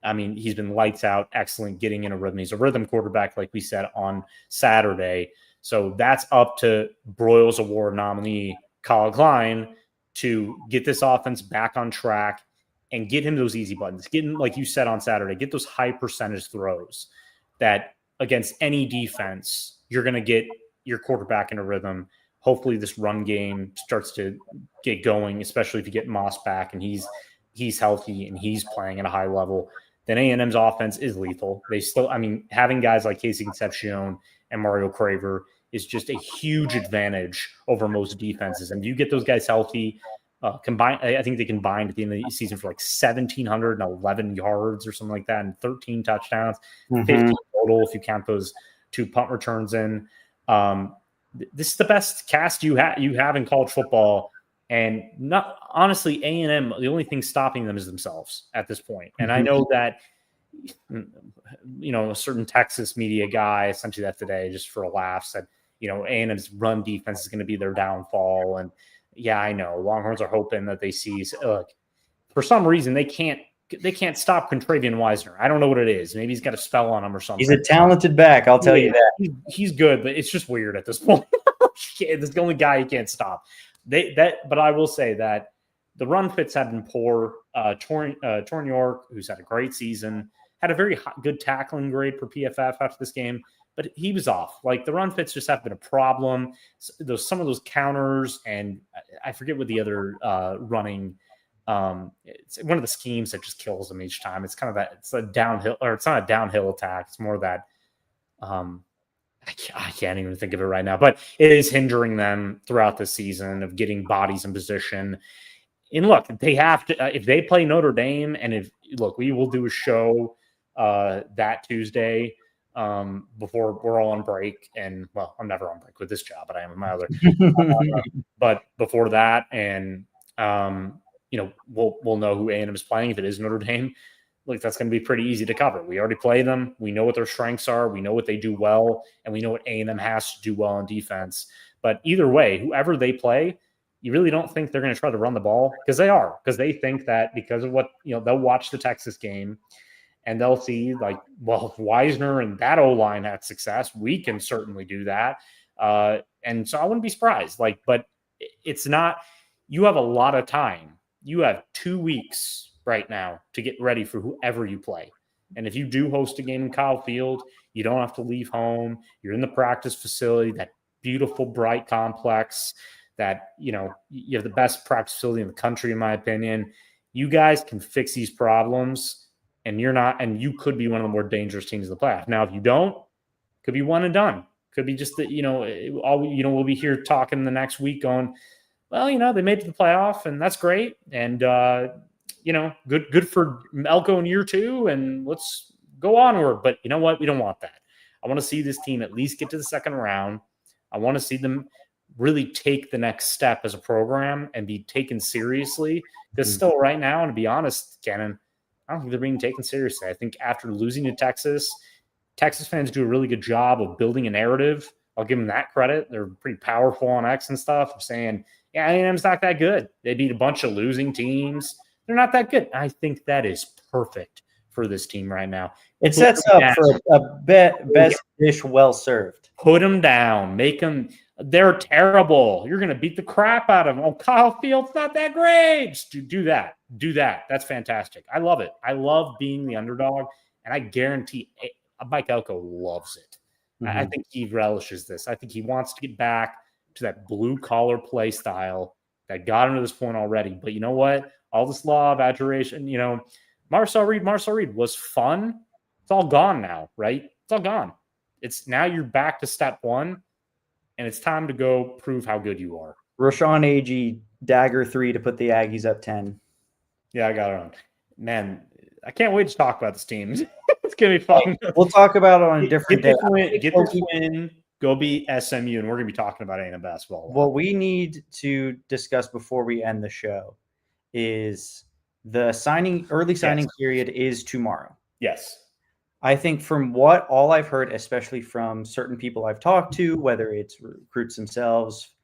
I mean, he's been lights out, excellent, getting in a rhythm. He's a rhythm quarterback, like we said on Saturday. So that's up to Broyles Award nominee Kyle Klein to get this offense back on track and get him those easy buttons. Get him, like you said on Saturday, get those high percentage throws that against any defense, you're going to get your quarterback in a rhythm. Hopefully this run game starts to get going, especially if you get Moss back and he's healthy and he's playing at a high level. Then A&M's offense is lethal. They still, having guys like Casey Concepcion and Mario Craver is just a huge advantage over most defenses. And you get those guys healthy, combined. I think they combined at the end of the season for like 1,711 yards or something like that, and 13 touchdowns, 15 total if you count those 2 punt returns in. This is the best cast you have in college football. And not honestly, A&M, the only thing stopping them is themselves at this point. And I know that, a certain Texas media guy essentially that today, just for a laugh, said, A&M's run defense is going to be their downfall. And yeah, I know Longhorns are hoping that they see, look, for some reason they can't stop Contravian Wisner. I don't know what it is. Maybe he's got a spell on him or something. He's a talented back, I'll tell you that. He's good, but it's just weird at this point. It's the only guy you can't stop. But I will say that the run fits have been poor. Torn York, who's had a great season, had a very good tackling grade for PFF after this game, but he was off. Like, the run fits just have been a problem. Some of those counters, and I forget what the other running. It's one of the schemes that just kills them each time. It's kind of that. It's a downhill, or it's not a downhill attack. It's more that. I can't even think of it right now, but it is hindering them throughout the season of getting bodies in position. And look, they have to, if they play Notre Dame, and we will do a show that Tuesday before we're all on break. And well, I'm never on break with this job, but I am with my other. But before that, and we'll know who A&M is playing. If it is Notre Dame, like that's going to be pretty easy to cover. We already play them. We know what their strengths are. We know what they do well, and we know what A&M has to do well on defense. But either way, whoever they play, you really don't think they're going to try to run the ball, because they are, because they think that because of what, they'll watch the Texas game and they'll see like, well, Weisner and that O-line had success. We can certainly do that. And so I wouldn't be surprised. But it's not, you have a lot of time. You have 2 weeks right now to get ready for whoever you play. And if you do host a game in Kyle Field, you don't have to leave home. You're in the practice facility, that beautiful, bright complex that, you have the best practice facility in the country, in my opinion. You guys can fix these problems, and you could be one of the more dangerous teams in the playoff. Now, if you don't, could be one and done. Could be just that, we'll be here talking the next week going, well, they made it to the playoff, and that's great. And, good for Elko in year 2, and let's go onward. But you know what? We don't want that. I want to see this team at least get to the second round. I want to see them really take the next step as a program and be taken seriously. Because still right now, and to be honest, Cannon, I don't think they're being taken seriously. I think after losing to Texas fans do a really good job of building a narrative. I'll give them that credit. They're pretty powerful on X and stuff, of saying, yeah, A&M's not that good. They beat a bunch of losing teams. They're not that good. I think that is perfect for this team right now. It sets up for a best dish well served. Put them down. Make them – they're terrible. You're going to beat the crap out of them. Oh, Kyle Field's not that great. Just do that. Do that. That's fantastic. I love it. I love being the underdog, and I guarantee Mike Elko loves it. Mm-hmm. I think he relishes this. I think he wants to get back to that blue-collar play style that got him to this point already. But you know what? All this law of adjuration, Marcel Reed was fun. It's all gone now, right? It's all gone. It's now you're back to step one, and it's time to go prove how good you are. Rashawn Agee, dagger 3 to put the Aggies up 10. Yeah, I got it on. Man, I can't wait to talk about this team. It's going to be fun. We'll talk about it on a different day. Get this win. Go beat SMU, and we're going to be talking about A&M basketball. What we need to discuss before we end the show is the early signing period is tomorrow. Yes. I think from what all I've heard, especially from certain people I've talked to, whether it's recruits themselves,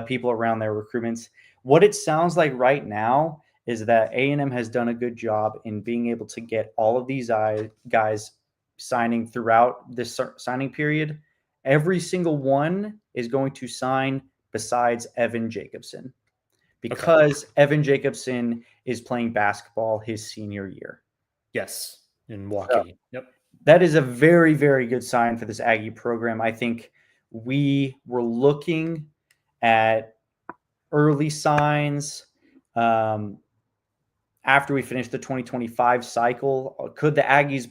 people around their recruitments, what it sounds like right now is that A&M has done a good job in being able to get all of these guys signing throughout this signing period. Every single one is going to sign besides Evan Jacobson, because Evan Jacobson is playing basketball his senior year. Yes, in Milwaukee. Yep. That is a very, very good sign for this Aggie program. I think we were looking at early signs after we finished the 2025 cycle. Could the Aggies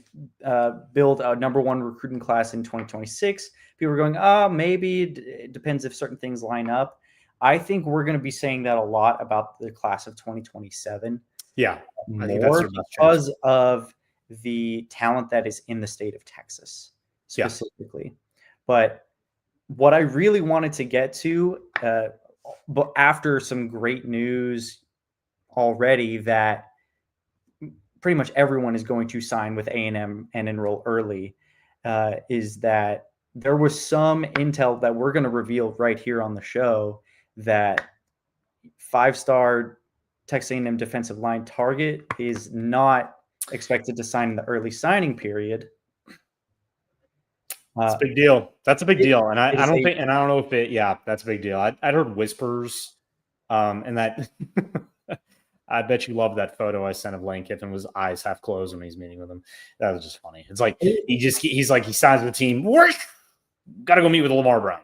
build a number 1 recruiting class in 2026? People are going, maybe. It depends if certain things line up. I think we're going to be saying that a lot about the class of 2027. Yeah. More because of the talent that is in the state of Texas specifically. Yeah. But what I really wanted to get to, but after some great news already that pretty much everyone is going to sign with A&M and enroll early, is that there was some intel that we're going to reveal right here on the show that 5-star Texas A&M defensive line target is not expected to sign in the early signing period. It's a big deal. That's a big deal. And I don't know if it, that's a big deal. I heard whispers, and that I bet you love that photo I sent of Lane Kiffin with his eyes half closed when he's meeting with him. That was just funny. It's like, he's like, he signs with the team. Got to go meet with Lamar Brown.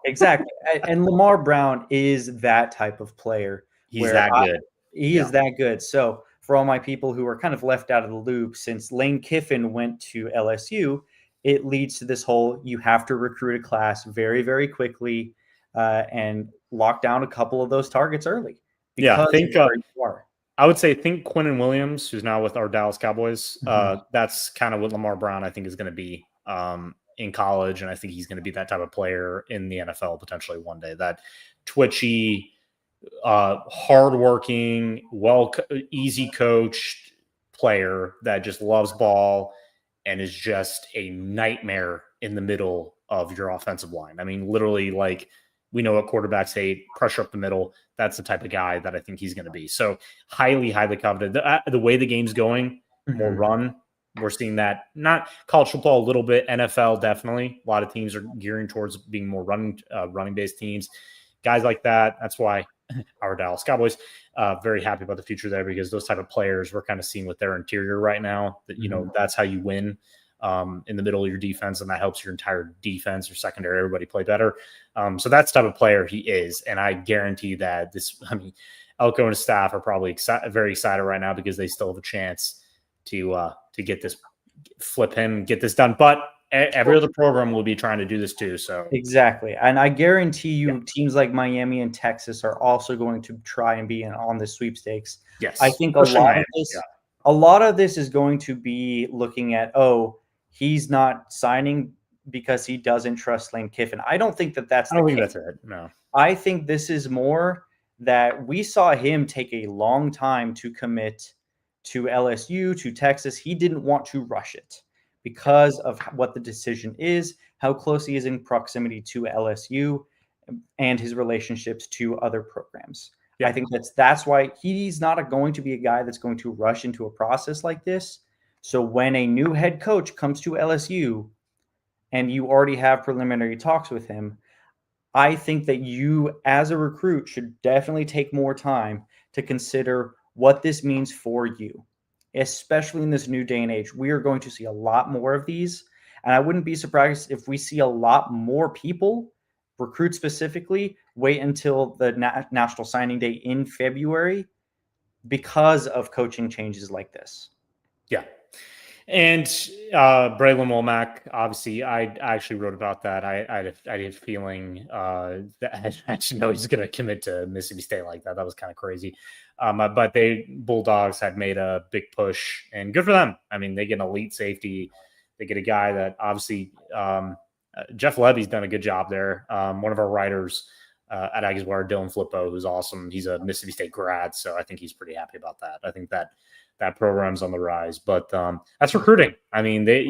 Exactly. And Lamar Brown is that type of player. He's that good. He is that good. So for all my people who are kind of left out of the loop, since Lane Kiffin went to LSU, it leads to this whole, you have to recruit a class very, very quickly and lock down a couple of those targets early. Yeah, I would say think Quinnen Williams, who's now with our Dallas Cowboys. That's kind of what Lamar Brown, I think, is going to be. in college, and I think he's going to be that type of player in the NFL potentially one day. That twitchy, hardworking, easy coached player that just loves ball and is just a nightmare in the middle of your offensive line. I mean, literally, like, we know what quarterbacks hate, pressure up the middle. That's the type of guy that I think he's going to be. So highly, highly coveted. The way the game's going, more run. We're seeing that, not college football a little bit, NFL definitely. A lot of teams are gearing towards being more running-based teams. Guys like that, that's why our Dallas Cowboys, very happy about the future there, because those type of players we're kind of seeing with their interior right now, that, you know, that's how you win in the middle of your defense, and that helps your entire defense, your secondary, everybody play better. So that's the type of player he is, and I guarantee that Elko and his staff are probably very excited right now, because they still have a chance to get this, flip him, get this done. But every other program will be trying to do this too. So exactly, and I guarantee you, teams like Miami and Texas are also going to try and be on the sweepstakes. Yes, I think a lot of this is going to be looking at, he's not signing because he doesn't trust Lane Kiffin. I don't think that's the case. That's it. No, I think this is more that we saw him take a long time to commit to LSU, to Texas. He didn't want to rush it because of what the decision is, how close he is in proximity to LSU, and his relationships to other programs. I think that's why he's not going to be a guy that's going to rush into a process like this. So when a new head coach comes to LSU and you already have preliminary talks with him, I think that you as a recruit should definitely take more time to consider what this means for you, especially in this new day and age. We are going to see a lot more of these, and I wouldn't be surprised if we see a lot more people, recruits specifically, wait until the National Signing Day in February because of coaching changes like this. Yeah. And Braylon Womack, obviously, I actually wrote about that. I had a feeling that I should know he's going to commit to Mississippi State like that. That was kind of crazy. But Bulldogs had made a big push, and good for them. I mean, they get an elite safety. They get a guy that obviously Jeff Levy's done a good job there. One of our writers at Aggies Wire, Dylan Flippo, who's awesome. He's a Mississippi State grad, so I think he's pretty happy about that. I think that program's on the rise, but that's recruiting. I mean, they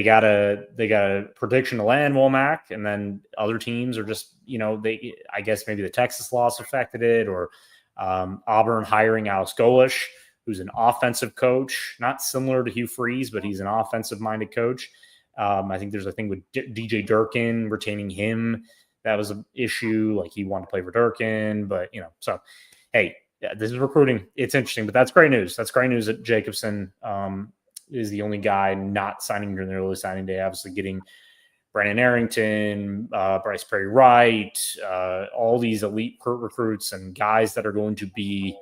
got a prediction to land Womack, and then other teams are just, I guess maybe the Texas loss affected it, or Auburn hiring Alex Golish, who's an offensive coach, not similar to Hugh Freeze, but he's an offensive minded coach. I think there's a thing with DJ Durkin, retaining him. That was an issue. Like, he wanted to play for Durkin, but so hey, yeah, this is recruiting. It's interesting, but that's great news. That's great news that Jacobson is the only guy not signing during the early signing day. Obviously, getting Brandon Arrington, Bryce Perry Wright, all these elite recruits and guys that are going to be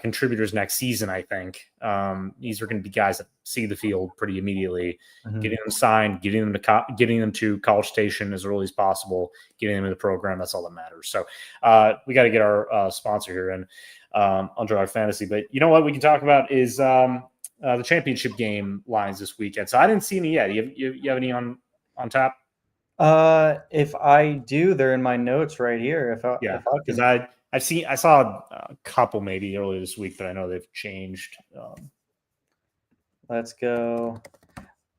contributors next season. I think these are going to be guys that see the field pretty immediately. Getting them signed, getting them to College Station as early as possible, getting them in the program. That's all that matters. So we got to get our sponsor here in Underdog Fantasy. But you know what we can talk about is the championship game lines this weekend. So I didn't see any yet. You have any on tap? If I do, they're in my notes right here. Because I saw a couple maybe earlier this week, but I know they've changed. Let's go.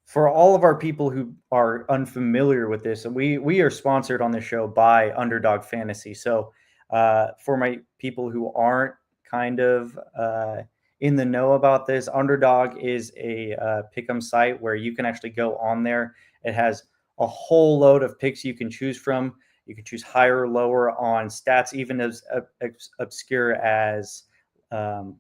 For all of our people who are unfamiliar with this, and we are sponsored on the show by Underdog Fantasy. So for my people who aren't kind of in the know about this, Underdog is a pick'em site where you can actually go on there. It has a whole load of picks you can choose from. You can choose higher or lower on stats, even as obscure as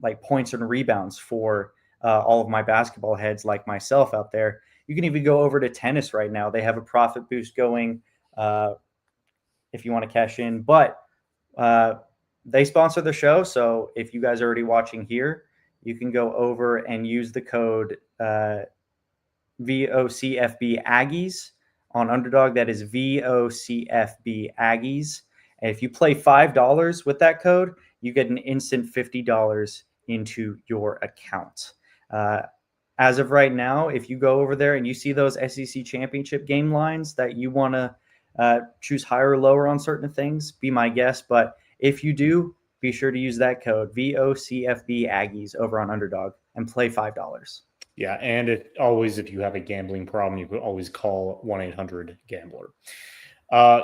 like points and rebounds for all of my basketball heads like myself out there. You can even go over to tennis right now. They have a profit boost going if you want to cash in. But they sponsor the show, so if you guys are already watching here, you can go over and use the code VOCFB Aggies on Underdog. That is VOCFB Aggies. And if you play $5 with that code, you get an instant $50 into your account. as of right now, if you go over there and you see those SEC championship game lines that you want to choose higher or lower on certain things, be my guest. But if you do, be sure to use that code VOCFB Aggies over on Underdog and play $5. Yeah, and if you have a gambling problem, you could always call 1-800-GAMBLER.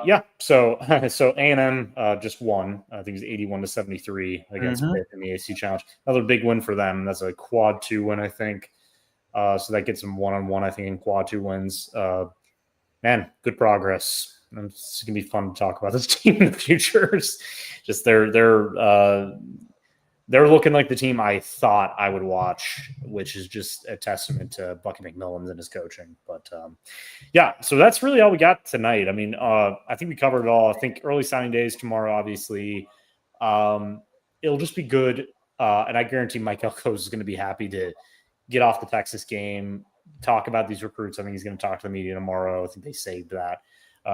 Yeah, so A&M just won. I think it's 81-73 against Pitt in the AC Challenge. Another big win for them. That's a quad 2 win, I think. So that gets them 1-on-1, I think, in quad 2 wins. Man, good progress. It's gonna be fun to talk about this team in the future. Just they're looking like the team I thought I would watch, which is just a testament to Bucky McMillan and his coaching. But yeah, so that's really all we got tonight. I mean, I think we covered it all. I think early signing days tomorrow, obviously. It'll just be good. And I guarantee Mike Elko is going to be happy to get off the Texas game, talk about these recruits. I think he's going to talk to the media tomorrow. I think they saved that.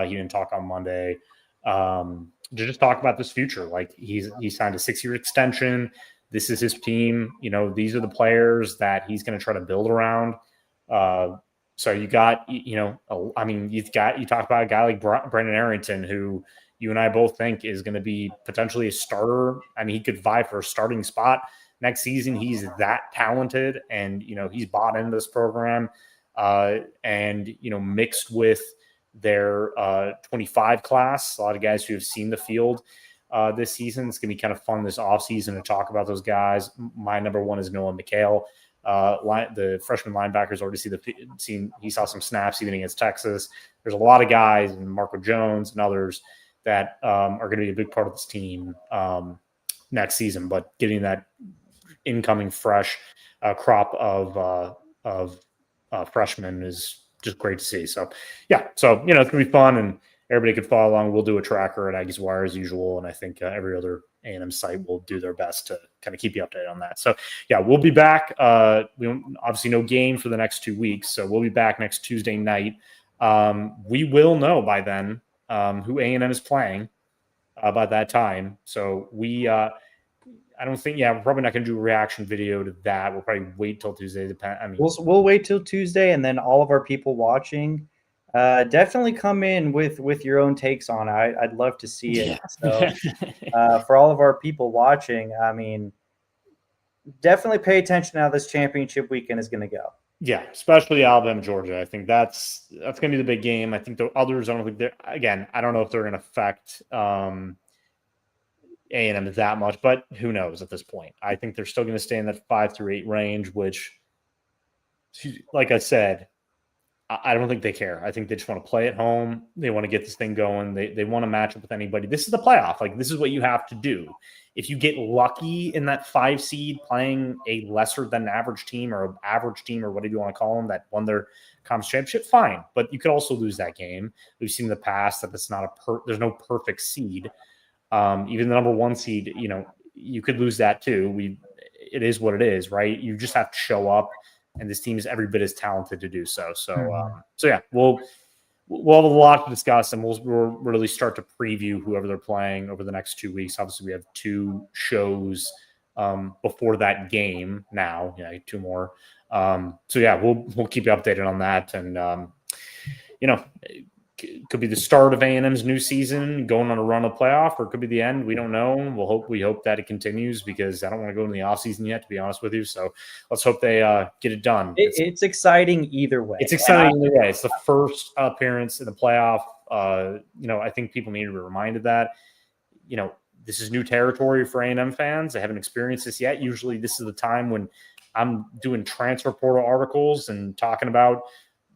He didn't talk on Monday. To just talk about this future. Like he signed a 6-year extension. This is his team. You know, these are the players that he's going to try to build around. So you got, you talk about a guy like Brandon Arrington, who you and I both think is going to be potentially a starter. I mean, he could vie for a starting spot next season. He's that talented, and, you know, he's bought into this program, and, you know, mixed with their 25 class, a lot of guys who have seen the field this season. It's going to be kind of fun this offseason to talk about those guys. My number one is Noah McHale. The freshman linebackers already he saw some snaps even against Texas. There's a lot of guys, and Marco Jones and others, that are going to be a big part of this team next season. But getting that incoming fresh crop of freshmen is just great to see. So, yeah. So, you know, it's going to be fun, and everybody could follow along. We'll do a tracker at Aggies Wire as usual, and I think every other A&M site will do their best to kind of keep you updated on that. So, yeah, we'll be back. We obviously no game for the next 2 weeks, so we'll be back next Tuesday night. We will know by then who A&M is playing by that time. So I don't think, we're probably not going to do a reaction video to that. We'll probably wait till Tuesday. We'll wait till Tuesday, and then all of our people watching, definitely come in with your own takes on it. I'd love to see it. Yeah. So for all of our people watching, I mean, definitely pay attention to how this championship weekend is going to go. Yeah, especially Alabama, Georgia. I think that's going to be the big game. I think the others, I don't know if they're going to affect A&M that much, but who knows at this point. I think they're still going to stay in that 5-8 range, which, like I said, I don't think they care. I think they just want to play at home. They want to get this thing going. They want to match up with anybody. This is the playoff. Like, this is what you have to do. If you get lucky in that 5 seed playing a lesser than average team or average team or whatever you want to call them that won their conference championship, fine. But you could also lose that game. We've seen in the past that it's not there's no perfect seed. Even the number 1 seed, you know, you could lose that too. It is what it is, right? You just have to show up, and this team is every bit as talented to do so. So yeah, we'll have a lot to discuss, and we'll really start to preview whoever they're playing over the next 2 weeks. Obviously, we have 2 shows before that game now. Yeah, 2 more. So yeah, we'll keep you updated on that, and you know. It could be the start of A&M's new season, going on a run of playoff, or it could be the end. We don't know. We hope that it continues, because I don't want to go into the offseason yet, to be honest with you. So let's hope they get it done. It's exciting either way. It's exciting either way. It's the first appearance in the playoff. You know, I think people need to be reminded that, you know, this is new territory for A&M fans. They haven't experienced this yet. Usually this is the time when I'm doing transfer portal articles and talking about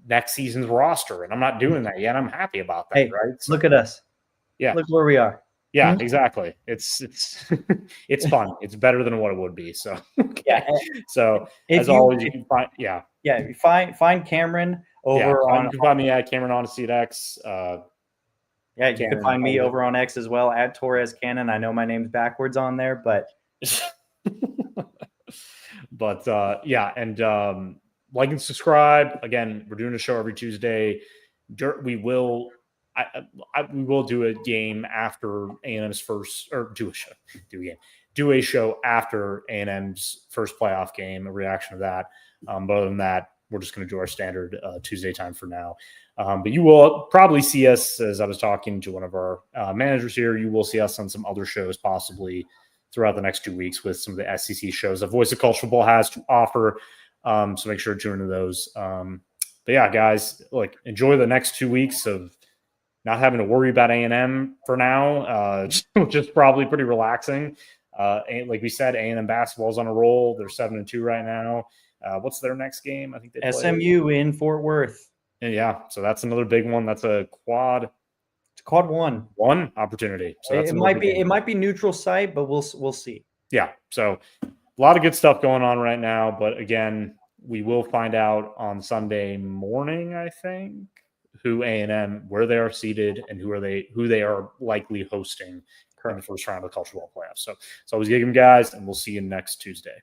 next season's roster, and I'm not doing that yet. I'm happy about that, right? So, look at us. Yeah. Look where we are. Yeah, exactly. It's it's fun. It's better than what it would be. So yeah. So as always, you can find you find Cameron over on. You can find me at Cameron Honesty at X. Yeah, you can find me over on X as well at Torres Cannon. I know my name's backwards on there, but yeah, and like and subscribe. Again, we're doing a show every Tuesday. We will do a game after A&M's first, or do a game do a show after A&M's first playoff game, a reaction to that. But other than that, we're just going to do our standard Tuesday time for now. But you will probably see us, as I was talking to one of our managers here, you will see us on some other shows possibly throughout the next 2 weeks with some of the SEC shows that Voice of College Football has to offer. So make sure to tune into those. But yeah, guys, like enjoy the next 2 weeks of not having to worry about A&M for now, which is probably pretty relaxing. Like we said, A&M basketball's on a roll. They're 7-2 right now. What's their next game? I think they play SMU in Fort Worth. And yeah, so that's another big one. That's a quad one opportunity. So that's it might be neutral site, but we'll see. Yeah, so a lot of good stuff going on right now. But again, we will find out on Sunday morning, I think, who A&M, where they are seated, and who they are likely hosting in the first round of the college football playoffs. So it's always gig 'em, guys, and we'll see you next Tuesday.